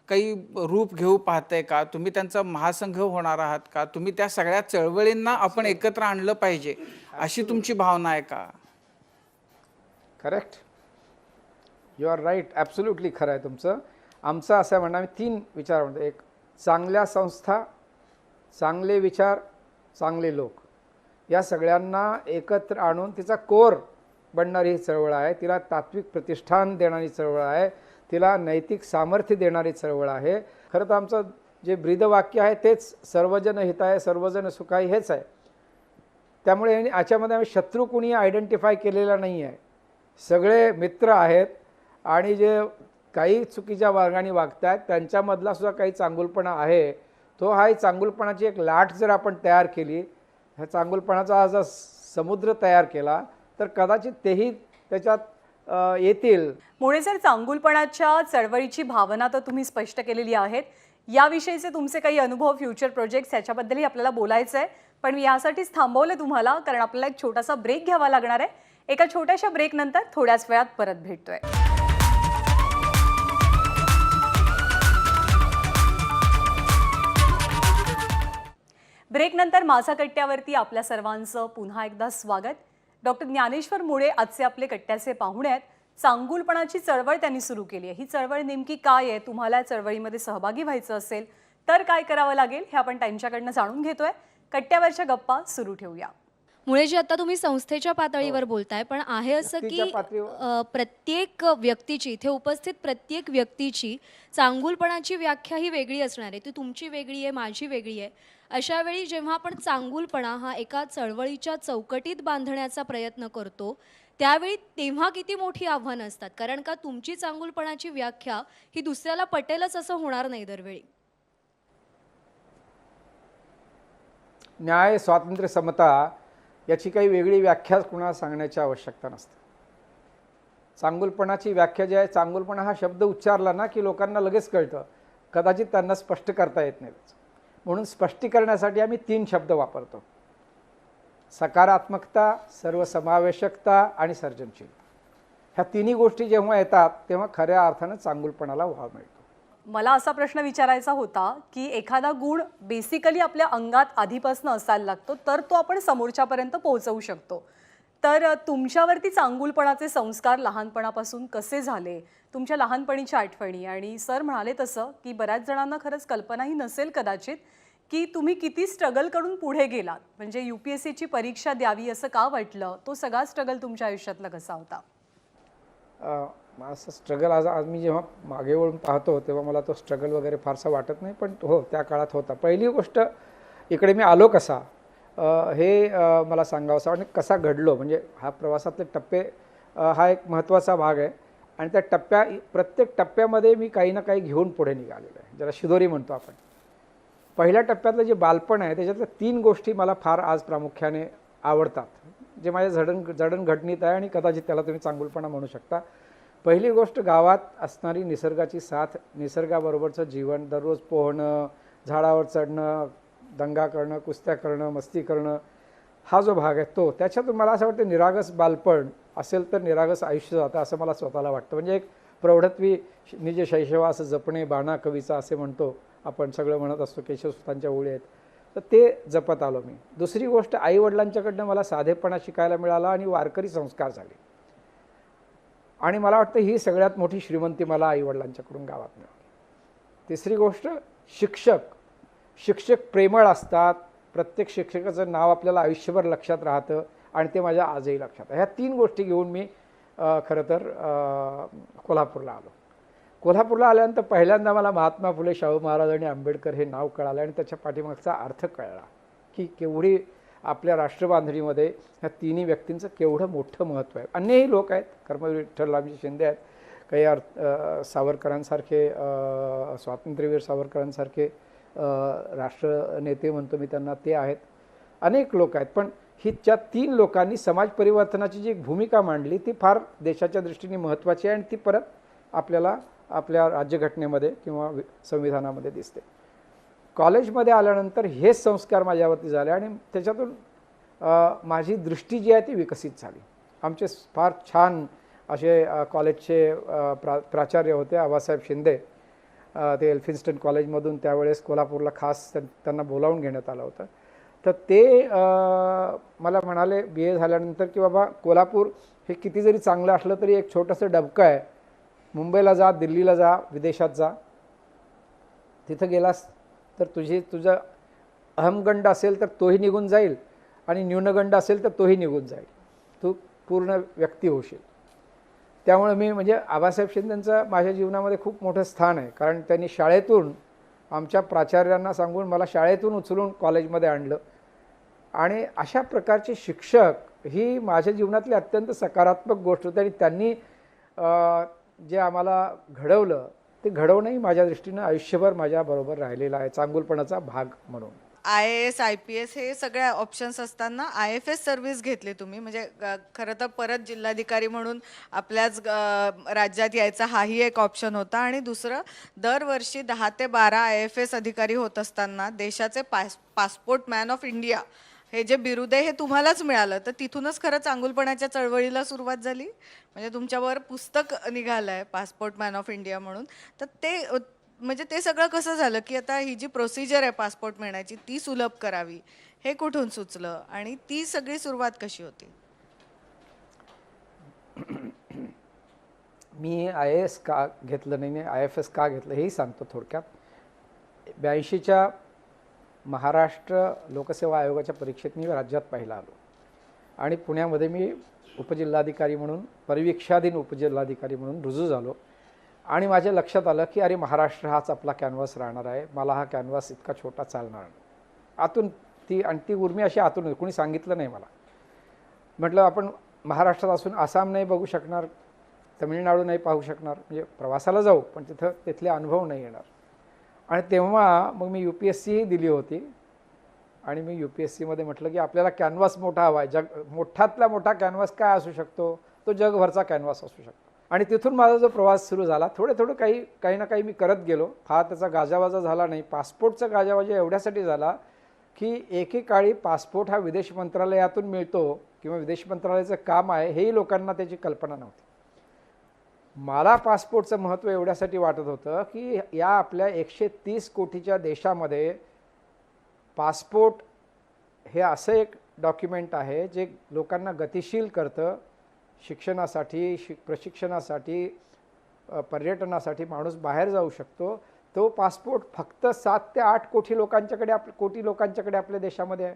काही रूप घेऊ पाहतंय का? तुम्ही त्यांचा महासंघ होणार आहात का? तुम्ही त्या सगळ्या चळवळींना आपण एकत्र आणलं पाहिजे अशी तुमची भावना आहे का? Correct, you are right, absolutely खरं आहे तुमचं. आमचं असं म्हणणं, आम्ही 3 विचार म्हणतो. एक, चांगल्या संस्था, चांगले विचार, चांगले लोक, या सगळ्यांना एकत्र आणून तिचा कोर बनणारी ही चळवळ आहे. तिला तात्विक प्रतिष्ठान देणारी चळवळ आहे. तिला नैतिक सामर्थ्य देणारी चळवळ आहे. खरं तर आमचं जे ब्रीदवाक्य आहे तेच सर्वजन हिताय सर्वजन सुखाय हेच आहे. त्यामुळे याच्यामध्ये आम्ही शत्रू कुणी आयडेंटिफाय केलेला नाही आहे. सगळे मित्र आहेत आणि जे काही चुकीच्या मार्गाने वागत आहेत त्यांच्यामधला सुद्धा काही चांगुलपणा आहे. तो हा चांगुलपणाची एक लाट जर आपण तयार केली, ह्या चांगुलपणाचा जर समुद्र तयार केला तर कदाचित तेही त्याच्यात येतील. मुळे सर, चांगुलपणाच्या चळवळीची भावना तर तुम्ही स्पष्ट केलेली आहेत. याविषयीचे तुमचे काही अनुभव, फ्युचर प्रोजेक्ट्स याच्याबद्दलही आपल्याला बोलायचं आहे. पण मी यासाठीच थांबवलं तुम्हाला, कारण आपल्याला एक छोटासा ब्रेक घ्यावा लागणार आहे. एका छोट्याशा ब्रेकनंतर थोड्याच वेळात परत भेटतोय. ब्रेकनंतर माझा कट्ट्यावरती आपल्या सर्वांचं पुन्हा एकदा स्वागत. डॉक्टर ज्ञानेश्वर मुळे आजचे आपले कट्ट्याचे पाहुणे आहेत. चांगुलपणाची चळवळ त्यांनी सुरू केली आहे. ही चळवळ नेमकी काय आहे? तुम्हाला या चळवळीमध्ये सहभागी व्हायचं असेल तर काय करावं लागेल हे आपण त्यांच्याकडनं जाणून घेतोय. कट्ट्यावरच्या गप्पा सुरू ठेवूया. मुळेजी, आता तुम्ही संस्थेच्या पातळीवर बोलताय, पण आहे असं की प्रत्येक व्यक्तीची, इथे उपस्थित प्रत्येक व्यक्तीची चांगुलपणाची व्याख्या ही वेगळी असणार आहे. ती तुमची वेगळी आहे, माझी वेगळी आहे. अशा वेळी जेव्हा आपण चांगुलपणा हा एका चळवळीच्या चौकटीत बांधण्याचा प्रयत्न करतो त्यावेळी तेव्हा किती मोठी आव्हानं असतात, कारण का तुमची चांगुलपणाची व्याख्या ही दुसऱ्याला पटेलच असं होणार नाही दरवेळी. न्याय, स्वातंत्र्य, समता याची काही वेगळी व्याख्या कुणाला सांगण्याची आवश्यकता नसते. चांगुलपणाची व्याख्या जी आहे, चांगुलपणा हा शब्द उच्चारला ना की लोकांना लगेच कळतं, कदाचित त्यांना स्पष्ट करता येत नाही. म्हणून स्पष्टीकरणासाठी आम्ही 3 शब्द वापरतो: सकारात्मकता, सर्वसमावेशकता आणि सर्जनशील. ह्या तिन्ही गोष्टी जेव्हा येतात तेव्हा खऱ्या अर्थानं चांगुलपणाला वाव मिळतो. मला असा प्रश्न विचारायचा होता की एखादा गुण बेसिकली आपल्या अंगात आधीपासून असायला लागतो तर तो आपण समोरच्यापर्यंत पोहोचवू शकतो. तर तुमच्यावरती चांगुलपणाचे संस्कार लहानपणापासून कसे झाले, तुमच्या लहानपणीच्या आठवणी? आणि सर म्हणाले तसं की बऱ्याच जणांना खरंच कल्पनाही नसेल कदाचित की तुम्ही किती स्ट्रगल करून पुढे गेलात. म्हणजे UPSCची परीक्षा द्यावी असं का वाटलं? तो सगळा स्ट्रगल तुमच्या आयुष्यातला कसा होता? असं स्ट्रगल आज आज मी जेव्हा मागे वळून पाहतो तेव्हा मला तो स्ट्रगल वगैरे फारसा वाटत नाही, पण हो त्या काळात होता. पहिली गोष्ट, इकडे मी आलो कसा हे मला सांगावंसं आणि कसा घडलो. म्हणजे हा प्रवासातले टप्पे हा एक महत्त्वाचा भाग आहे आणि त्या प्रत्येक टप्प्यामध्ये मी काही ना काही घेऊन पुढे निघालेलो आहे, ज्याला शिदोरी म्हणतो आपण. पहिल्या टप्प्यातलं जे बालपण आहे त्याच्यातल्या 3 गोष्टी मला फार आज प्रामुख्याने आवडतात, जे माझ्या जडणघडणीत आहे आणि कदाचित त्याला तुम्ही चांगुलपणा म्हणू शकता. पहिली गोष्ट, गावात असणारी निसर्गाची साथ, निसर्गाबरोबरचं जीवन, दररोज पोहणं, झाडावर चढणं, दंगा करणं, कुस्त्या करणं, मस्ती करणं, हा जो भाग आहे तो, त्याच्यातून मला असं वाटतं निरागस बालपण असेल तर निरागस आयुष्य जातं असं मला स्वतःला वाटतं. म्हणजे एक प्रौढत्वी निज शैशवास जपणे बाणा कवीचा असे म्हणतो आपण, सगळं म्हणत असतो, केशवसुतांच्या ओळी आहेत, तर ते जपत आलो मी. दुसरी गोष्ट, आईवडिलांच्याकडनं मला साधेपणा शिकायला मिळाला आणि वारकरी संस्कार झाले. आणि मला वाटतं ही सगळ्यात मोठी श्रीमंती मला आईवडिलांच्याकडून गावात मिळाली. तिसरी गोष्ट, शिक्षक प्रेमळ असतात. प्रत्येक शिक्षकाचं नाव आपल्याला आयुष्यभर लक्षात राहतं आणि ते माझ्या आजही लक्षात आहे. ह्या 3 गोष्टी घेऊन मी खरं तर कोल्हापूरला आलो. कोल्हापूरला आल्यानंतर पहिल्यांदा मला महात्मा फुले, शाहू महाराज आणि आंबेडकर हे नाव कळालं आणि त्याच्या पाठीमागचा अर्थ कळला की केवढी आपल्या राष्ट्रबांधणीमध्ये ह्या तिन्ही व्यक्तींचं केवढं मोठं महत्त्व आहे. अन्यही लोक आहेत, कर्मवीर विठ्ठलरामजी शिंदे आहेत, काही सावरकरांसारखे, स्वातंत्र्यवीर सावरकरांसारखे राष्ट्रनेते म्हणतो मी त्यांना, ते आहेत. अनेक लोक आहेत, पण ही त्या 3 लोकांनी समाज परिवर्तनाची जी भूमिका मांडली ती फार देशाच्या दृष्टीने महत्त्वाची आहे आणि ती परत आपल्याला आपल्या राज्यघटनेमध्ये किंवा संविधानामध्ये दिसते. कॉलेजमध्ये आल्यानंतर हेच संस्कार माझ्यावरती झाले आणि त्याच्यातून माझी दृष्टी जी आहे ती विकसित झाली. आमचे फार छान असे कॉलेजचे प्राचार्य होते, आबासाहेब शिंदे. ते एल्फिन्स्टन कॉलेजमधून त्यावेळेस कोल्हापूरला खास त्यांना बोलावून घेण्यात आलं होतं. तर ते मला म्हणाले BA झाल्यानंतर की बाबा, कोल्हापूर हे किती जरी चांगलं असलं तरी एक छोटंसं डबकं आहे. मुंबईला जा, दिल्लीला जा, विदेशात जा, तिथं गेलास तर तुझं अहमगंड असेल तर तोही निघून जाईल आणि न्यूनगंड असेल तर तोही निघून जाईल. तू पूर्ण व्यक्ती होशील. त्यामुळे मी म्हणजे आबासाहेब शिंदेंचं माझ्या जीवनामध्ये खूप मोठं स्थान आहे, कारण त्यांनी शाळेतून आमच्या प्राचार्यांना सांगून मला शाळेतून उचलून कॉलेजमध्ये आणलं आणि अशा प्रकारचे शिक्षक ही माझ्या जीवनातली अत्यंत सकारात्मक गोष्ट होती आणि त्यांनी जे आम्हाला घडवलं ते घडवणंही माझ्या दृष्टीनं आयुष्यभर माझ्याबरोबर राहिलेलं आहे, चांगुलपणाचा भाग म्हणून. IAS IPS हे सगळे ऑप्शन्स असताना IFS सर्व्हिस घेतली तुम्ही, म्हणजे खरं तर परत जिल्हाधिकारी म्हणून आपल्याच राज्यात यायचा हाही एक ऑप्शन होता. आणि दुसरं, दरवर्षी 10 ते 12 IFS अधिकारी होत असताना देशाचे पासपोर्ट मॅन ऑफ इंडिया हे जे बिरुद आहे हे तुम्हालाच मिळालं. तर तिथूनच खरं चांगुलपणाच्या चळवळीला सुरुवात झाली. म्हणजे तुमच्यावर पुस्तक निघालं आहे पासपोर्ट मॅन ऑफ इंडिया म्हणून. तर ते सगळं कसं झालं की आता ही जी प्रोसिजर आहे पासपोर्ट मिळण्याची ती सुलभ करावी, हे कुठून सुचलं आणि ती सगळी सुरुवात कशी होती? मी IAS का घेतलं नाही, IFS का घेतलं हेही सांगतो थोडक्यात. 82च्या महाराष्ट्र लोकसेवा आयोगाच्या परीक्षेत मी राज्यात पहिला आलो आणि पुण्यामध्ये मी उपजिल्हाधिकारी म्हणून, परिवीक्षाधीन उपजिल्हाधिकारी म्हणून रुजू झालो. आणि माझ्या लक्षात आलं की अरे, महाराष्ट्र हाच आपला कॅनव्हास राहणार आहे, मला हा कॅनव्हास इतका छोटा चालणार नाही. आतून ती उर्मी अशी आतून होती, कोणी सांगितलं नाही मला. म्हटलं आपण महाराष्ट्रात असून आसाम नाही बघू शकणार, तमिळनाडू नाही पाहू शकणार, म्हणजे प्रवासाला जाऊ पण तिथले अनुभव नाही येणार. आणि तेव्हा मग मी UPSCही दिली होती आणि मी UPSCमध्ये म्हटलं की आपल्याला कॅनव्हास मोठा हवा आहे. मोठातला मोठा कॅनव्हास काय असू शकतो? तो जगभरचा कॅनव्हास असू शकतो. आणि तिथून माझा जो प्रवास सुरू झाला, थोडं काही ना काही मी करत गेलो. फार त्याचा गाजावाजा झाला नाही. पासपोर्टचा गाजावाजा एवढ्यासाठी झाला की एकेकाळी पासपोर्ट हा विदेश मंत्रालयातून मिळतो किंवा विदेश मंत्रालयाचं काम आहे हेही लोकांना त्याची कल्पना नव्हती. मला पासपोर्टचं महत्त्व एवढ्यासाठी वाटत होतं की या आपल्या 130 कोटीच्या देशामध्ये पासपोर्ट हे असं एक डॉक्युमेंट आहे जे लोकांना गतिशील करतं. शिक्षणासाठी, प्रशिक्षणासाठी, पर्यटनासाठी माणूस बाहेर जाऊ शकतो. तो पासपोर्ट फक्त 7 ते 8 कोटी लोकांच्याकडे आपल्या देशामध्ये आहे.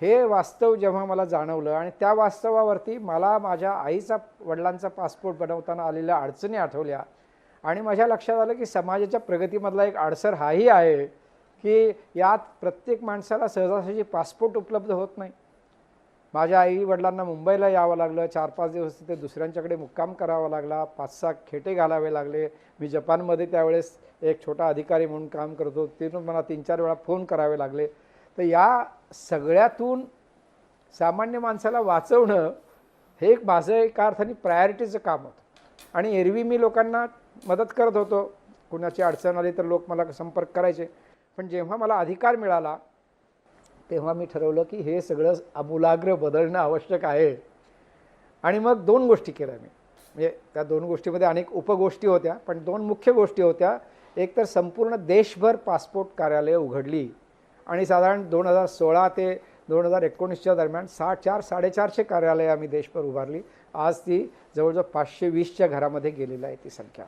हे वास्तव जेव्हा मला जाणवलं आणि त्या वास्तवावरती मला माझ्या वडिलांचा पासपोर्ट बनवताना आलेल्या अडचणी आठवल्या आणि माझ्या लक्षात आलं की समाजाच्या प्रगतीमधला एक अडसर हाही आहे की यात प्रत्येक माणसाला सहजासहजी पासपोर्ट उपलब्ध होत नाही. माझ्या वडिलांना मुंबईला यावं लागलं. 4-5 दिवस तिथे दुसऱ्यांच्याकडे मुक्काम करावा लागला. 5-6 खेटे घालावे लागले. मी जपानमध्ये त्यावेळेस एक छोटा अधिकारी म्हणून काम करतो. तिथून मला 3-4 वेळा फोन करावे लागले. तर या सगळ्यातून सामान्य माणसाला वाचवणं हे एक माझं एका अर्थाने प्रायोरिटीचं काम होतं. आणि एरवी मी लोकांना मदत करत होतो. कुणाची अडचण आली तर लोक मला संपर्क करायचे. पण जेव्हा मला अधिकार मिळाला तेव्हा मी ठरवलं की हे सगळं आमूलाग्र बदलणं आवश्यक आहे. आणि मग 2 गोष्टी केल्या मी. म्हणजे त्या 2 गोष्टीमध्ये अनेक उपगोष्टी होत्या, पण 2 मुख्य गोष्टी होत्या. एक तर संपूर्ण देशभर पासपोर्ट कार्यालये उघडली आणि साधारण 2016 ते 2019च्या दरम्यान 450 कार्यालये आम्ही देशभर उभारली. आज ती जवळजवळ 520च्या घरामध्ये गेलेली आहे ती संख्या.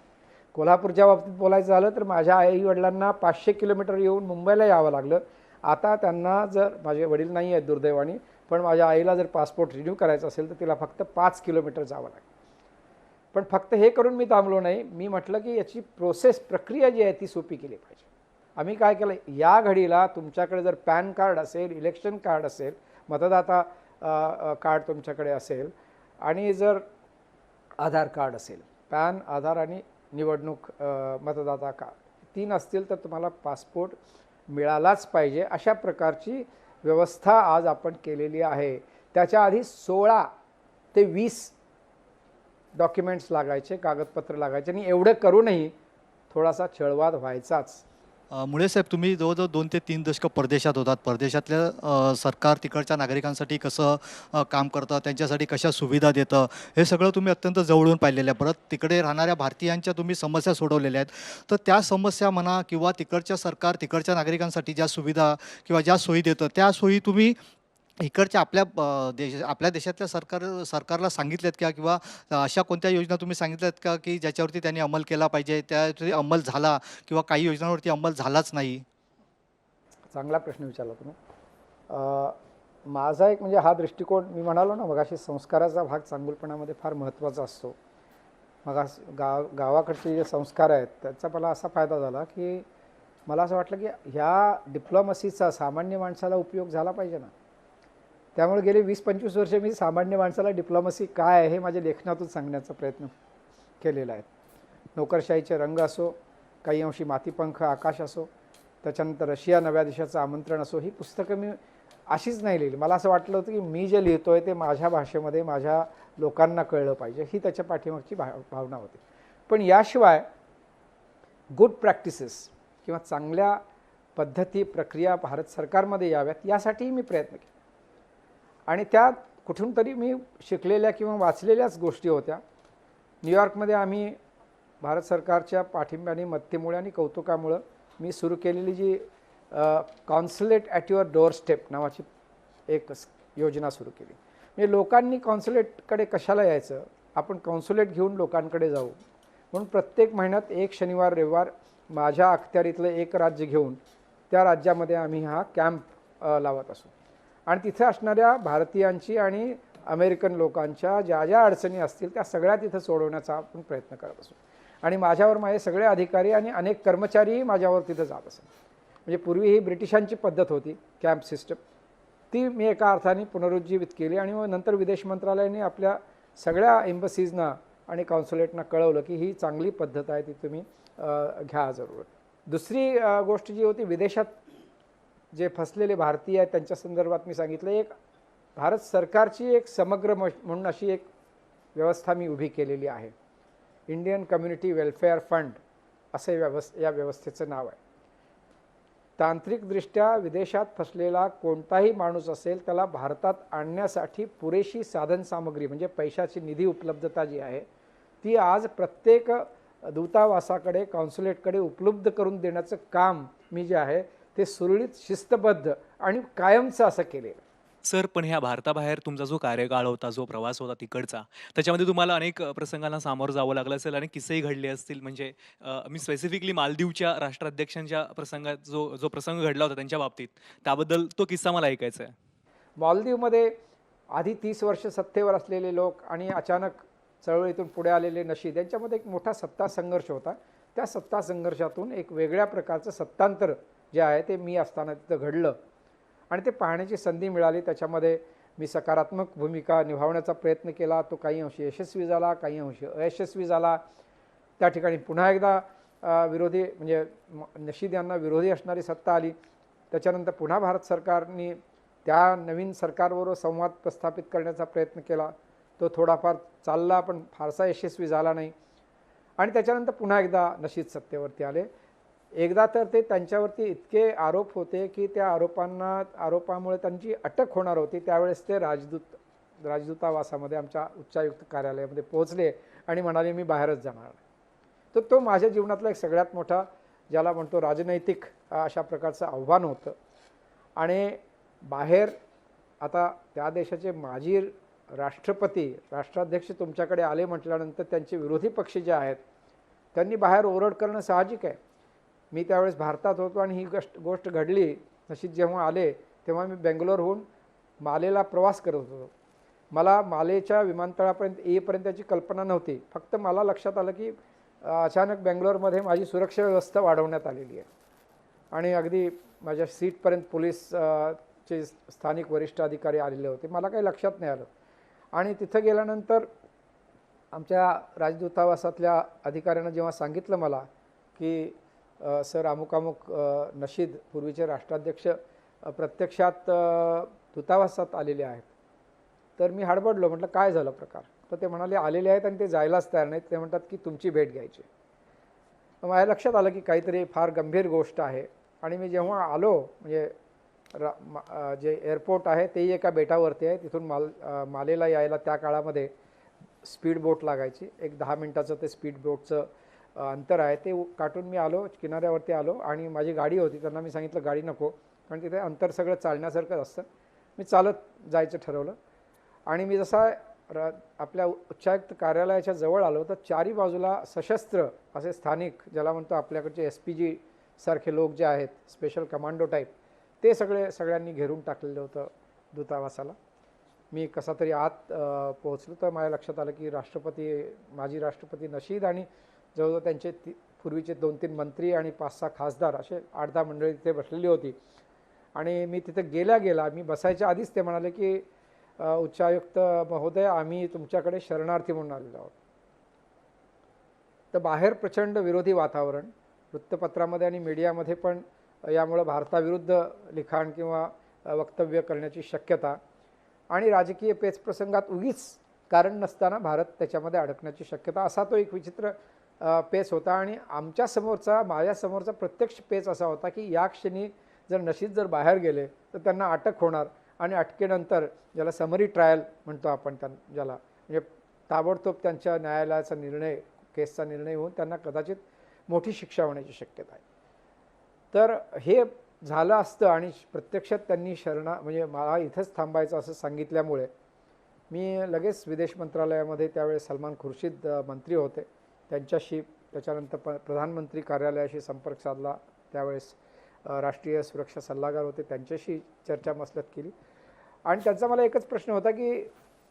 कोल्हापूरच्या बाबतीत बोलायचं झालं तर माझ्या वडिलांना 500 किलोमीटर येऊन मुंबईला यावं लागलं. आता त्यांना जर, माझे वडील नाही आहेत दुर्दैवाने, पण माझ्या आईला जर पासपोर्ट रिन्यू करायचा असेल तर तिला फक्त 5 किलोमीटर जावं लागेल. पण फक्त हे करून मी थांबलो नाही. मी म्हटलं की याची प्रक्रिया जी आहे ती सोपी केली पाहिजे. आम्ही काय केलं, या घडीला तुमच्याकडे जर पॅन कार्ड असेल, इलेक्शन कार्ड असेल, मतदाता कार्ड तुमच्याकडे असेल आणि जर आधार कार्ड असेल, पॅन, आधार आणि निवडणूक मतदाता कार्ड 3 असतील तर तुम्हाला पासपोर्ट मिळालाच पाहिजे. अशा प्रकारची व्यवस्था आज आपण केलेली आहे. त्याच्या आधी 16 ते 20 डॉक्युमेंट्स लागायचे, कागदपत्र लागायचे आणि एवढं करूनही थोडासा छळवाद व्हायचाच. मुळे साहेब, तुम्ही जवळजवळ 2 ते 3 दशकं परदेशात होतात. परदेशातल्या सरकार तिकडच्या नागरिकांसाठी कसं काम करतं, त्यांच्यासाठी कशा सुविधा देतं, हे सगळं तुम्ही अत्यंत जवळून पाहिलेलं आहे. परत तिकडे राहणाऱ्या भारतीयांच्या तुम्ही समस्या सोडवलेल्या आहेत. तर त्या समस्या म्हणा किंवा तिकडच्या सरकार तिकडच्या नागरिकांसाठी ज्या सुविधा किंवा ज्या सोयी देतं त्या सोयी तुम्ही इकडच्या आपल्या देशातल्या सरकारला सांगितल्यात का? किंवा अशा कोणत्या योजना तुम्ही सांगितल्यात का की ज्याच्यावरती त्यांनी अंमल केला पाहिजे, त्यावरती अंमल झाला किंवा काही योजनांवरती अंमल झालाच नाही? चांगला प्रश्न विचारला तुम्ही. माझा एक म्हणजे हा दृष्टिकोन, मी म्हणालो ना मगाशी, संस्काराचा भाग चांगुलपणामध्ये फार महत्त्वाचा असतो. गावाकडचे जे संस्कार आहेत त्याचा मला असा फायदा झाला की मला असं वाटलं की ह्या डिप्लोमसीचा सामान्य माणसाला उपयोग झाला पाहिजे ना. त्यामुळे गेले 20-25 वर्ष मी सामान्य माणसाला डिप्लोमसी काय आहे हे माझ्या लेखनातून सांगण्याचा प्रयत्न केलेला आहे. नोकरशाहीचे रंग असो, काही अंशी मातीपंख आकाश असो, त्याच्यानंतर रशिया नव्या देशाचं आमंत्रण असो, ही पुस्तकं मी अशीच नाही लिहिली. मला असं वाटलं होतं की मी जे लिहितो आहे ते माझ्या भाषेमध्ये माझ्या लोकांना कळलं पाहिजे, ही त्याच्या पाठीमागची भावना होती. पण याशिवाय गुड प्रॅक्टिसेस किंवा चांगल्या पद्धती, प्रक्रिया भारत सरकारमध्ये याव्यात यासाठीही मी प्रयत्न केले. आणि त्या कुठून तरी मी शिकलेल्या किंवा वाचलेल्याच गोष्टी होत्या. न्यूयॉर्कमध्ये आम्ही भारत सरकारच्या पाठिंब्याने, मदतीमुळे आणि कौतुकामुळं मी सुरू केलेली जी consulate at your doorstep नावाची एक योजना सुरू केली. म्हणजे लोकांनी कॉन्सुलेटकडे कशाला यायचं, आपण कॉन्सुलेट घेऊन लोकांकडे जाऊ म्हणून प्रत्येक महिन्यात 1 शनिवार रविवार माझ्या अखत्यारीतलं एक राज्य घेऊन त्या राज्यामध्ये आम्ही हा कॅम्प लावत असू आणि तिथे असणाऱ्या भारतीयांची आणि अमेरिकन लोकांच्या ज्या ज्या अडचणी असतील त्या सगळ्या तिथं सोडवण्याचा आपण प्रयत्न करत असू. आणि माझ्यावर माझे सगळे अधिकारी आणि अनेक कर्मचारीही माझ्यावर तिथं जात असत. म्हणजे पूर्वी ही ब्रिटिशांची पद्धत होती कॅम्प सिस्टम, ती मी एका अर्थाने पुनरुज्जीवित केली. आणि मग नंतर विदेश मंत्रालयाने आपल्या सगळ्या एम्बसीजना आणि कॉन्सुलेटना कळवलं की ही चांगली पद्धत आहे, ती तुम्ही घ्या जरूर. दुसरी गोष्ट जी होती, विदेशात जे फसलेले भारतीय आहेत त्यांच्या संदर्भात मी सांगितलं, एक भारत सरकारची एक समग्र म्हणून अशी एक व्यवस्था मी उभी केलेली आहे. इंडियन कम्युनिटी वेलफेअर फंड असे या व्यवस्थेचं नाव आहे. तांत्रिकदृष्ट्या विदेशात फसलेला कोणताही माणूस असेल त्याला भारतात आणण्यासाठी पुरेशी साधनसामग्री म्हणजे पैशाची निधी उपलब्धता जी आहे ती आज प्रत्येक दूतावासाकडे कॉन्सुलेटकडे उपलब्ध करून देण्याचं काम मी जे आहे ते सुरळीत शिस्तबद्ध आणि कायमचं असं केलेलं. सर, पण ह्या भारताबाहेर तुमचा जो कार्यकाळ होता, जो प्रवास होता तिकडचा, त्याच्यामध्ये तुम्हाला अनेक प्रसंगांना सामोरं जावं लागलं असेल आणि किस्सेही घडले असतील. म्हणजे मी स्पेसिफिकली मालदीवच्या राष्ट्राध्यक्षांच्या प्रसंगात जो प्रसंग घडला होता त्यांच्या बाबतीत, त्याबद्दल तो किस्सा मला ऐकायचा आहे. मालदीवमध्ये आधी 30 वर्ष सत्तेवर असलेले लोक आणि अचानक चळवळीतून पुढे आलेले नशीद यांच्यामध्ये एक मोठा सत्ता संघर्ष होता. त्या सत्ता संघर्षातून एक वेगळ्या प्रकारचं सत्तांतर जे आहे ते मी असताना तिथं घडलं आणि ते पाहण्याची संधी मिळाली. त्याच्यामध्ये मी सकारात्मक भूमिका निभावण्याचा प्रयत्न केला. तो काही अंशी यशस्वी झाला, काही अंशी अयशस्वी झाला. त्या ठिकाणी पुन्हा एकदा विरोधी म्हणजे नशीद यांना विरोधी असणारी सत्ता आली. त्याच्यानंतर पुन्हा भारत सरकारने त्या नवीन सरकारबरोबर संवाद प्रस्थापित करण्याचा प्रयत्न केला. तो थोडाफार चालला पण फारसा यशस्वी झाला नाही आणि त्याच्यानंतर पुन्हा एकदा नशीद सत्तेवरती आले. एकदा तर ते त्यांच्यावरती इतके आरोप होते की त्या आरोपामुळे त्यांची अटक होणार होती. त्यावेळेस ते राजदूतावासामध्ये आमच्या उच्चायुक्त कार्यालयामध्ये पोहोचले आणि म्हणाले मी बाहेरच जाणार. तर तो माझ्या जीवनातला एक सगळ्यात मोठा ज्याला म्हणतो राजनैतिक अशा प्रकारचं आव्हान होतं. आणि बाहेर आता त्या देशाचे माजी राष्ट्राध्यक्ष तुमच्याकडे आले म्हटल्यानंतर त्यांचे विरोधी पक्ष जे आहेत त्यांनी बाहेर ओरड करणं साहजिक आहे. मी त्यावेळेस भारतात होतो आणि ही गोष्ट घडली. नशीद जेव्हा आले तेव्हा मी बेंगलोरहून मालेला प्रवास करत होतो. मला मालेच्या विमानतळापर्यंत येईपर्यंतची कल्पना नव्हती. फक्त मला लक्षात आलं की अचानक बेंगलोरमध्ये माझी सुरक्षा व्यवस्था वाढवण्यात आलेली आहे आणि अगदी माझ्या सीटपर्यंत चे स्थानिक वरिष्ठ अधिकारी आलेले होते. मला काही लक्षात नाही आलं आणि तिथं गेल्यानंतर आमच्या राजदूतावासातल्या अधिकाऱ्यांना जेव्हा सांगितलं मला की सर अमुक नशीद पूर्वीचे राष्ट्राध्यक्ष प्रत्यक्षात दूतावासात आलेले आहेत, तर मी हडबडलो. म्हटलं काय झालं प्रकार? तर ते म्हणाले आलेले आहेत आणि ते जायलाच तयार नाहीत. ते म्हणतात की तुमची भेट घ्यायची. माझ्या लक्षात आलं की काहीतरी फार गंभीर गोष्ट आहे. आणि मी जेव्हा आलो म्हणजे जे एअरपोर्ट आहे तेही एका बेटावरती आहे. तिथून मालेला यायला त्या काळामध्ये स्पीड बोट लागायची. एक 10 मिनिटाचं ते स्पीड बोटचं अंतर आहे. ते काटून मी आलो, किनाऱ्यावरती आलो आणि माझी गाडी होती. त्यांना मी सांगितलं गाडी नको, कारण तिथे अंतर सगळं चालण्यासारखंच असतं. मी चालत जायचं ठरवलं आणि मी जसा आपल्या उच्चायुक्त कार्यालयाच्या जवळ आलो तर चारी बाजूला सशस्त्र असे स्थानिक ज्याला म्हणतो आपल्याकडचे SPG सारखे लोक जे आहेत, स्पेशल कमांडो टाईप, ते सगळ्यांनी घेरून टाकलेलं होतं दूतावासाला. मी कसा तरी आत पोहोचलो तर माझ्या लक्षात आलं की माजी राष्ट्रपती नशीद आणि जवळजवळ त्यांचे पूर्वीचे 2-3 मंत्री आणि 5-6 खासदार असे 8-10 मंडळी तिथे बसलेली होती. आणि मी तिथे गेला मी बसायच्या आधीच ते म्हणाले की उच्चायुक्त महोदय आम्ही तुमच्याकडे शरणार्थी म्हणून आलेलो आहोत. तर बाहेर प्रचंड विरोधी वातावरण वृत्तपत्रामध्ये आणि मीडियामध्ये पण यामुळे भारताविरुद्ध लिखाण किंवा वक्तव्य करण्याची शक्यता आणि राजकीय पेचप्रसंगात उगीच कारण नसताना भारत त्याच्यामध्ये अडकण्याची शक्यता असा तो एक विचित्र पेच होता. आणि माझ्यासमोरचा प्रत्यक्ष पेच असा होता की या क्षणी जर नशीद बाहेर गेले तर त्यांना अटक होणार आणि अटकेनंतर ज्याला समरी ट्रायल म्हणतो आपण ज्याला म्हणजे ताबडतोब त्यांच्या न्यायालयाचा निर्णय केसचा निर्णय होऊन त्यांना कदाचित मोठी शिक्षा होण्याची शक्यता आहे. तर हे झालं असतं आणि प्रत्यक्षात त्यांनी म्हणजे मला इथंच थांबायचं असं सांगितल्यामुळे मी लगेच विदेश मंत्रालयामध्ये त्यावेळेस सलमान खुर्शीद मंत्री होते त्यांच्याशी, त्याच्यानंतर प्रधानमंत्री कार्यालयाशी संपर्क साधला. त्यावेळेस राष्ट्रीय सुरक्षा सल्लागार होते, त्यांच्याशी चर्चा मसलत केली आणि त्यांचा मला एकच प्रश्न होता की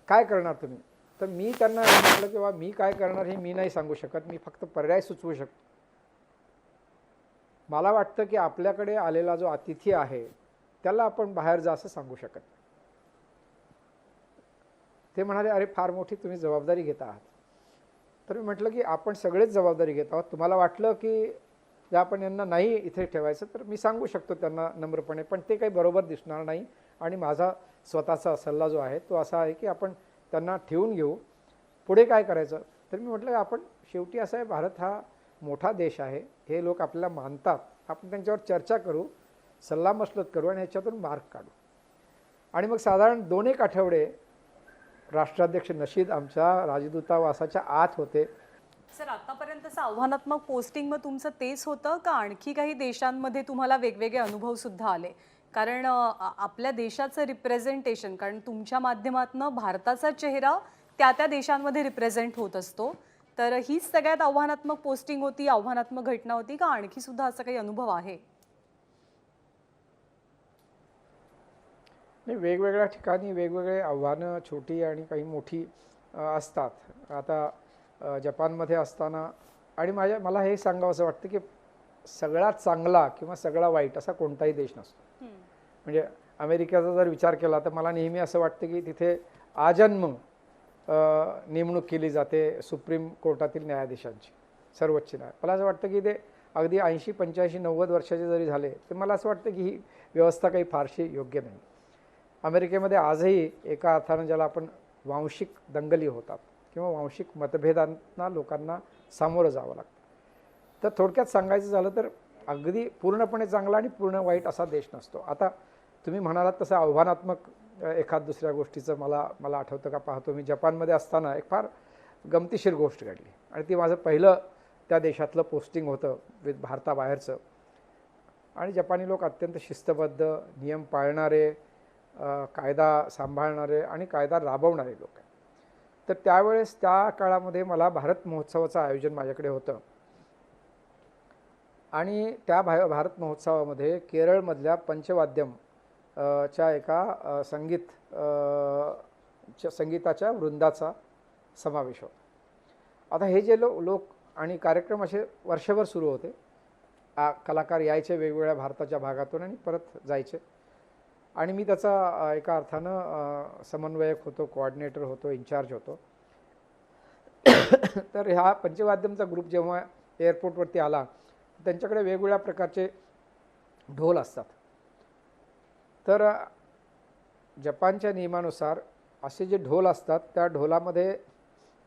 काय करणार तुम्ही? तर मी त्यांना म्हटलं की मी काय करणार हे मी नाही सांगू शकत, मी फक्त पर्याय सुचवू शकतो. मला वाटतं की आपल्याकडे आलेला जो अतिथी आहे त्याला आपण बाहेर जा असं सांगू शकत नाही. ते म्हणाले अरे फार मोठी तुम्ही जबाबदारी घेत आहात. तर मी म्हटलं की आपण सगळेच जबाबदारी घेत आहोत. तुम्हाला वाटलं की जर आपण यांना नाही इथे ठेवायचं तर मी सांगू शकतो त्यांना नम्रपणे, पण ते काही बरोबर दिसणार नाही. आणि माझा स्वतःचा सल्ला जो आहे तो असा आहे की आपण त्यांना ठेवून घेऊ, पुढे काय करायचं? तर मी म्हटलं आपण शेवटी असं आहे, भारत हा मोठा देश आहे, हे लोक आपल्याला मानतात, आपण त्यांच्यावर चर्चा करू, सल्लामसलत करू आणि ह्याच्यातून मार्ग काढू. आणि मग साधारण 2-1 आठवडे राष्ट्राध्यक्ष नशीद आमच्या राजदूतावासाच्या आत होते. सर, आतापर्यंतचं आव्हानात्मक पोस्टिंग मग तुमचं तेच होतं का आणखी काही देशांमध्ये तुम्हाला वेगवेगळे अनुभव सुद्धा आले? कारण आपल्या देशाचं रिप्रेझेंटेशन, कारण तुमच्या माध्यमातून भारताचा चेहरा त्या त्या देशांमध्ये रिप्रेझेंट होत असतो, तर हीच सगळ्यात आव्हानात्मक पोस्टिंग होती, आव्हानात्मक घटना होती का आणखी सुद्धा असा काही अनुभव आहे? नाही, वेगवेगळ्या ठिकाणी वेगवेगळे आव्हानं छोटी आणि काही मोठी असतात. आता जपानमध्ये असताना आणि मला हे सांगावंसं वाटतं की सगळ्यात चांगला किंवा सगळा वाईट असा कोणताही देश नसतो. म्हणजे अमेरिकेचा जर विचार केला तर मला नेहमी असं वाटतं की तिथे आजन्म नेमणूक केली जाते सुप्रीम कोर्टातील न्यायाधीशांची, सर्वोच्च न्यायालय. मला असं वाटतं की ते अगदी 80, 85, 90 वर्षाचे जरी झाले तर मला असं वाटतं की ही व्यवस्था काही फारशी योग्य नाही. अमेरिकेमध्ये आजही एका अर्थानं ज्याला आपण वांशिक दंगली होतात किंवा वांशिक मतभेदांना लोकांना सामोरं जावं लागतं. तर थोडक्यात सांगायचं झालं तर अगदी पूर्णपणे चांगला आणि पूर्ण वाईट असा देश नसतो. आता तुम्ही म्हणालात तसं आव्हानात्मक एखाद दुसऱ्या गोष्टीचं मला आठवतं का पाहतो. मी जपानमध्ये असताना एक फार गमतीशीर गोष्ट घडली आणि ती माझं पहिलं त्या देशातलं पोस्टिंग होतं भारताबाहेरचं. आणि जपानी लोक अत्यंत शिस्तबद्ध, नियम पाळणारे, कायदा सांभाळणारे आणि कायदा राबवणारे लोक आहेत. तर त्यावेळेस त्या काळामध्ये मला भारत महोत्सवाचं आयोजन माझ्याकडे होतं आणि त्या भारत महोत्सवामध्ये केरळमधल्या पंचवाद्यम च्या एका संगीताच्या वृंदाचा समावेश होता. आता हे जे लोक आणि कार्यक्रम असे वर्षभर सुरू होते. कलाकार यायचे वेगवेगळ्या भारताच्या भागातून आणि परत जायचे आणि मी त्याचा एका अर्थानं समन्वयक होतो, कोऑर्डिनेटर होतो, इन्चार्ज होतो. तर ह्या पंचवाद्यमचा ग्रुप जेव्हा एअरपोर्टवरती आला त्यांच्याकडे वेगवेगळ्या प्रकारचे ढोल असतात. तर जपानच्या नियमानुसार असे जे ढोल असतात त्या ढोलामध्ये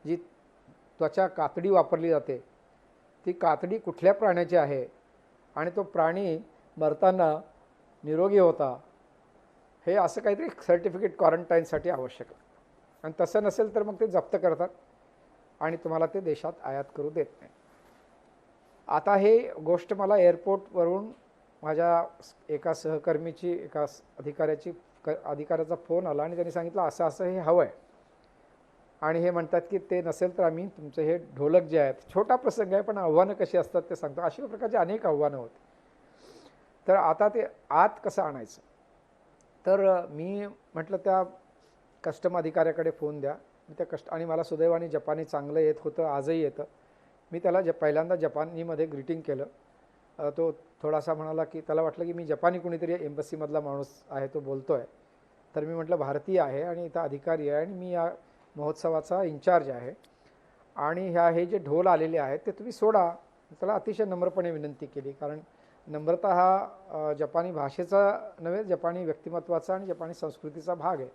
जी त्वचा कातडी वापरली जाते ती कातडी कुठल्या प्राण्याची आहे आणि तो प्राणी मरताना निरोगी होता हे असं काहीतरी सर्टिफिकेट क्वारंटाईनसाठी आवश्यक आहे. आणि तसं नसेल तर मग ते जप्त करतात आणि तुम्हाला ते देशात आयात करू देत नाही. आता हे गोष्ट मला एअरपोर्टवरून माझ्या एका सहकर्मीची एका अधिकाऱ्याचा फोन आला आणि त्यांनी सांगितलं असं असं हे हवं आहे आणि हे म्हणतात की ते नसेल तर आम्ही तुमचं हे ढोलक जे आहेत, छोटा प्रसंग आहे पण आव्हानं कशी असतात ते सांगतो. अशा प्रकारचे अनेक आव्हानं होती. तर आता ते आत कसं आणायचं? तर मी म्हटलं त्या कस्टम अधिकाऱ्याकडे फोन द्या. मी त्या आणि मला सुदैवाने जपानी चांगलं येत होतं, आजही येतं. मी त्याला पहिल्यांदा जपानीमध्ये ग्रीटिंग केलं. तो थोडासा म्हणाला की त्याला वाटलं की मी जपानी कुणीतरी एम्बसीमधला माणूस आहे तो बोलतो आहे. तर मी म्हटलं भारतीय आहे आणि इथं अधिकारी आहे आणि मी या महोत्सवाचा इन्चार्ज आहे आणि हे जे ढोल आलेले आहेत ते तुम्ही सोडा. त्याला अतिशय नम्रपणे विनंती केली, कारण नम्रता हा जपानी भाषेचा नव्हे, जपानी व्यक्तिमत्वाचा आणि जपानी संस्कृतीचा भाग आहे.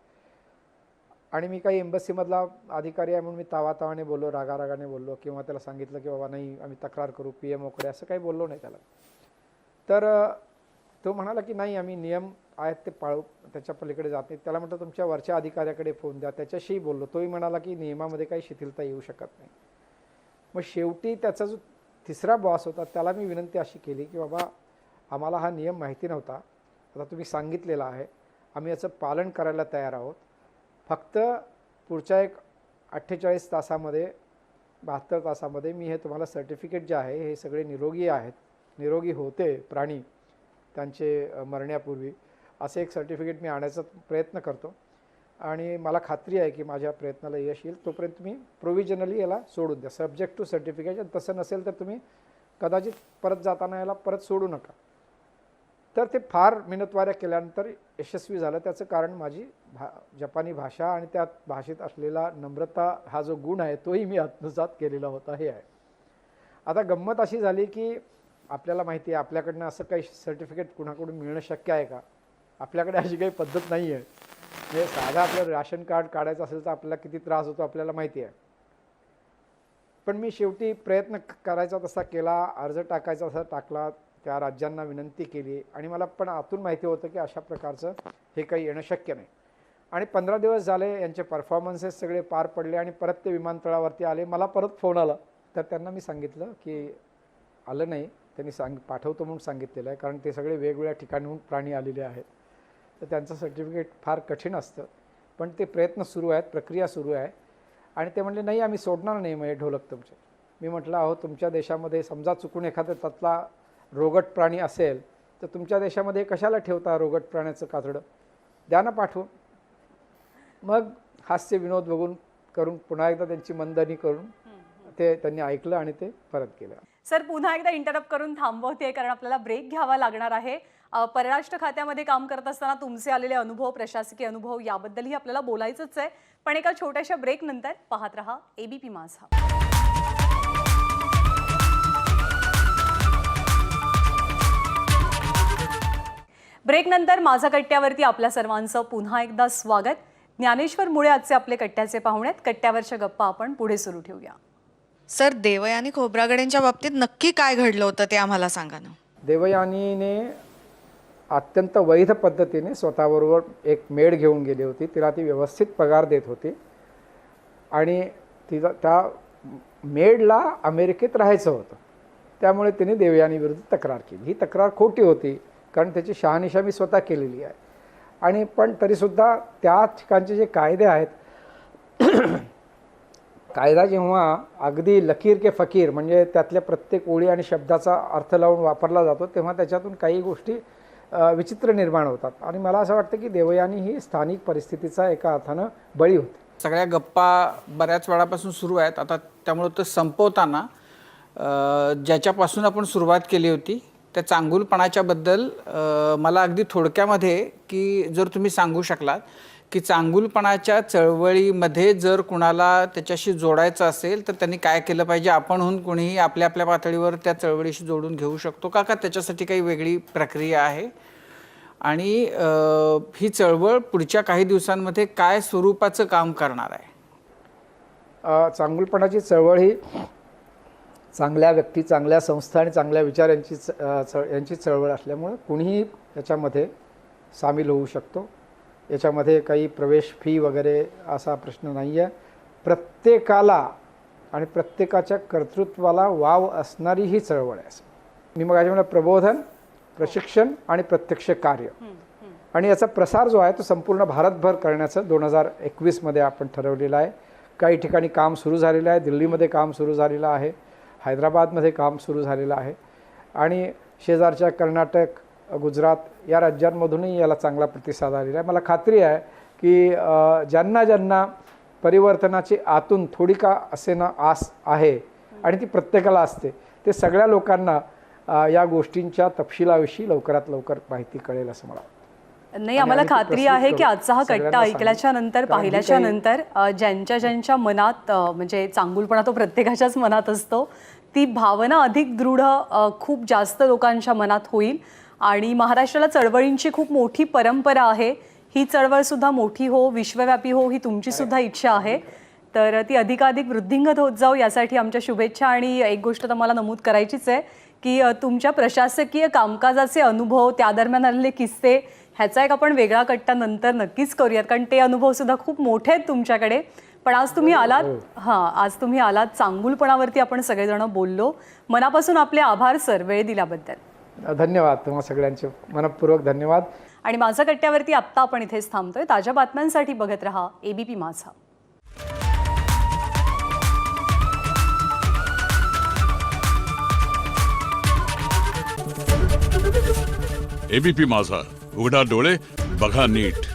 आणि मी काही एम्बसीमधला अधिकारी आहे म्हणून मी तावातावाने बोललो, रागारागाने बोललो किंवा त्याला सांगितलं की बाबा नाही आम्ही तक्रार करू PMOकडे, असं काही बोललो नाही त्याला. तर तो म्हणाला की नाही आम्ही नियम आहेत ते पाळू, त्याच्या पलीकडे जात नाही. त्याला म्हटलं तुमच्या वरच्या अधिकाऱ्याकडे फोन द्या, त्याच्याशीही बोललो. तोही म्हणाला की नियमामध्ये काही शिथिलता येऊ शकत नाही. मग शेवटी त्याचा जो तिसरा बॉस होता त्याला मी विनंती अशी केली की बाबा आम्हाला हा नियम माहिती नव्हता, आता तुम्ही सांगितलेला आहे, आम्ही याचं पालन करायला तयार आहोत. फक्त पुढच्या एक 48 तासामध्ये 72 तासामध्ये मी हे तुम्हाला सर्टिफिकेट जे आहे हे सगळे निरोगी आहेत, निरोगी होते प्राणी त्यांचे मरण्यापूर्वी, असे एक सर्टिफिकेट मी आणायचा प्रयत्न करतो आणि मला खात्री आहे की माझ्या प्रयत्नाला यश येईल. तोपर्यंत तुम्ही प्रोव्हिजनली याला सोडून द्या, सब्जेक्ट टू सर्टिफिकेशन. तसं नसेल तर तुम्ही कदाचित परत जाताना याला परत सोडू नका. तर ते फार मिनतवाऱ्या केल्यानंतर यशस्वी झालं. त्याचं कारण माझी जपानी भाषा आणि त्या भाषेत असलेला नम्रता हा जो गुण आहे तोही मी आत्मसात केलेला होता, हे आहे. आता गंमत अशी झाली की आपल्याला माहिती आहे आपल्याकडनं असं काही सर्टिफिकेट कुणाकडून मिळणं शक्य आहे का? आपल्याकडे अशी काही पद्धत नाही आहे. म्हणजे साधा आपलं राशन कार्ड काढायचं असेल तर आपल्याला किती त्रास होतो आपल्याला माहिती आहे. पण मी शेवटी प्रयत्न करायचा तसा केला, अर्ज टाकायचा तसा टाकला, त्या राज्यांना विनंती केली आणि मला पण आतून माहिती होतं की अशा प्रकारचं हे काही येणं शक्य नाही. आणि 15 दिवस झाले, यांचे परफॉर्मन्सेस सगळे पार पडले आणि परत ते विमानतळावरती आले. मला परत फोन आला, तर त्यांना मी सांगितलं की आलं नाही, त्यांनी पाठवतो म्हणून सांगितलेलं आहे, कारण ते सगळे वेगवेगळ्या ठिकाणहून प्राणी आलेले आहेत, तर त्यांचं सर्टिफिकेट फार कठीण असतं. पण ते प्रयत्न सुरू आहेत, प्रक्रिया सुरू आहे. आणि ते म्हणले नाही आम्ही सोडणार नाही म्हणजे ढोलक तुमचे. मी म्हटलं अहो तुमच्या देशामध्ये समजा चुकून एखादा त्यातला रोगट प्राणी असेल तर तुमच्या देशामध्ये कशाला ठेवता रोगट प्राण्याचं कातडं, द्या ना पाठवून. मग हास्य विनोद बघून करून पुन्हा एकदा त्यांची मंदणी करून ते त्यांनी ऐकलं आणि ते परत केलं. सर पुन्हा एकदा इंटरप्ट करून थांबवते कारण आपल्याला ब्रेक घ्यावा लागणार आहे. परराष्ट्र खात्यामध्ये काम करत असताना तुमचे आलेले अनुभव, प्रशासकीय अनुभव याबद्दलही आपल्याला बोलायचंच आहे. पण एका छोट्याशा ब्रेक नंतर पाहत रहा ABP माझा. ब्रेक नंतर माझा कट्ट्यावरती आपल्या सर्वांचं पुन्हा एकदा स्वागत. ज्ञानेश्वर मुळे आजचे आपले कट्ट्याचे पाहुणे आहेत. कट्ट्यावरच्या गप्पा आपण पुढे सुरू ठेवूया. सर, देवयानी खोब्रागडेंच्या बाबतीत नक्की काय घडलं होतं ते आम्हाला सांगा ना. देवयानीने अत्यंत वैध पद्धतीने स्वतःबरोबर एक मेड घेऊन गेली होती. तिला ती व्यवस्थित पगार देत होती आणि तिला त्या मेडला अमेरिकेत राहायचं होतं. त्यामुळे तिने देवयानी विरुद्ध तक्रार केली. ही तक्रार खोटी होती कारण त्याची शहानिशा मी स्वतः केलेली आहे. आणि पण तरीसुद्धा त्या ठिकाणचे जे कायदे आहेत, कायदा जेव्हा अगदी लकीर के फकीर म्हणजे त्यातल्या प्रत्येक ओळी आणि शब्दाचा अर्थ लावून वापरला जातो तेव्हा त्याच्यातून काही गोष्टी विचित्र निर्माण होतात. आणि मला असं वाटतं की देवयानी ही स्थानिक परिस्थितीचा एका अर्थानं बळी होती. सगळ्या गप्पा बऱ्याच वेळापासून सुरू आहेत आता, त्यामुळे तो संपवताना ज्याच्यापासून आपण सुरुवात केली होती त्या चांगुलपणाच्याबद्दल मला अगदी थोडक्यामध्ये की जर तुम्ही सांगू शकलात की चांगुलपणाच्या चळवळीमध्ये जर कुणाला त्याच्याशी जोडायचं असेल तर त्यांनी काय केलं पाहिजे, आपणहून कोणीही आपल्या आपल्या पातळीवर त्या चळवळीशी जोडून घेऊ शकतो का त्याच्यासाठी काही वेगळी प्रक्रिया आहे, आणि ही चळवळ पुढच्या काही दिवसांमध्ये काय स्वरूपाचं काम करणार आहे? चांगुलपणाची चळवळ ही चांगल्या व्यक्ती, चांगल्या संस्था आणि चांगल्या विचार यांची चळवळ असल्यामुळं कुणीही याच्यामध्ये सामील होऊ शकतो. याच्यामध्ये काही प्रवेश फी वगैरे असा प्रश्न नाही आहे. प्रत्येकाला आणि प्रत्येकाच्या कर्तृत्वाला वाव असणारी ही चळवळ आहे. मी मग याच्यामध्ये प्रबोधन, प्रशिक्षण आणि प्रत्यक्ष कार्य आणि याचा प्रसार जो आहे तो संपूर्ण भारतभर करण्याचं 2021 आपण ठरवलेलं आहे. काही ठिकाणी काम सुरू झालेलं आहे. दिल्लीमध्ये काम सुरू झालेलं आहे, हैदराबादमध्ये काम सुरू झालेलं आहे आणि शेजारच्या कर्नाटक, गुजरात या राज्यांमधूनही याला चांगला प्रतिसाद आलेला आहे. मला खात्री आहे की ज्यांना ज्यांना परिवर्तनाची आतून थोडी का असेना आस आहे आणि ती प्रत्येकाला असते, ते सगळ्या लोकांना या गोष्टींच्या तपशिलाविषयी लवकरात लवकर माहिती कळेल असं मला वाटतं. नाही, आम्हाला खात्री आहे की आजचा हा कट्टा ऐकल्याच्या नंतर, पाहिल्याच्या नंतर ज्यांच्या मनात म्हणजे चांगुलपणा तो प्रत्येकाच्याच मनात असतो, ती भावना अधिक दृढ खूप जास्त लोकांच्या मनात होईल. आणि महाराष्ट्राला चळवळींची खूप मोठी परंपरा आहे. ही चळवळ सुद्धा मोठी हो, विश्वव्यापी हो, ही तुमची सुद्धा इच्छा आहे. तर ती अधिकाधिक वृद्धिंगत होत जाऊ यासाठी आमच्या शुभेच्छा. आणि एक गोष्ट तर मला नमूद करायचीच आहे की तुमच्या प्रशासकीय कामकाजाचे अनुभव, त्या दरम्यान आलेले किस्से, ह्याचा एक आपण वेगळा कट्टा नंतर नक्कीच करूयात कारण ते अनुभव सुद्धा खूप मोठे आहेत तुमच्याकडे. पण आज तुम्ही आलात, आज तुम्ही आलात, चांगुलपणावरती आपण सगळेजण बोललो. मनापासून आपले आभार सर, वेळ दिल्याबद्दल. धन्यवाद. तुम्हा सगळ्यांचे मनपूर्वक धन्यवाद. आणि माझा कट्ट्यावरती आत्ता आपण इथेच थांबतोय. ताज्या बातम्यांसाठी बघत रहा ABP माझा. ABP माझा, उघडा डोळे बघा नीट.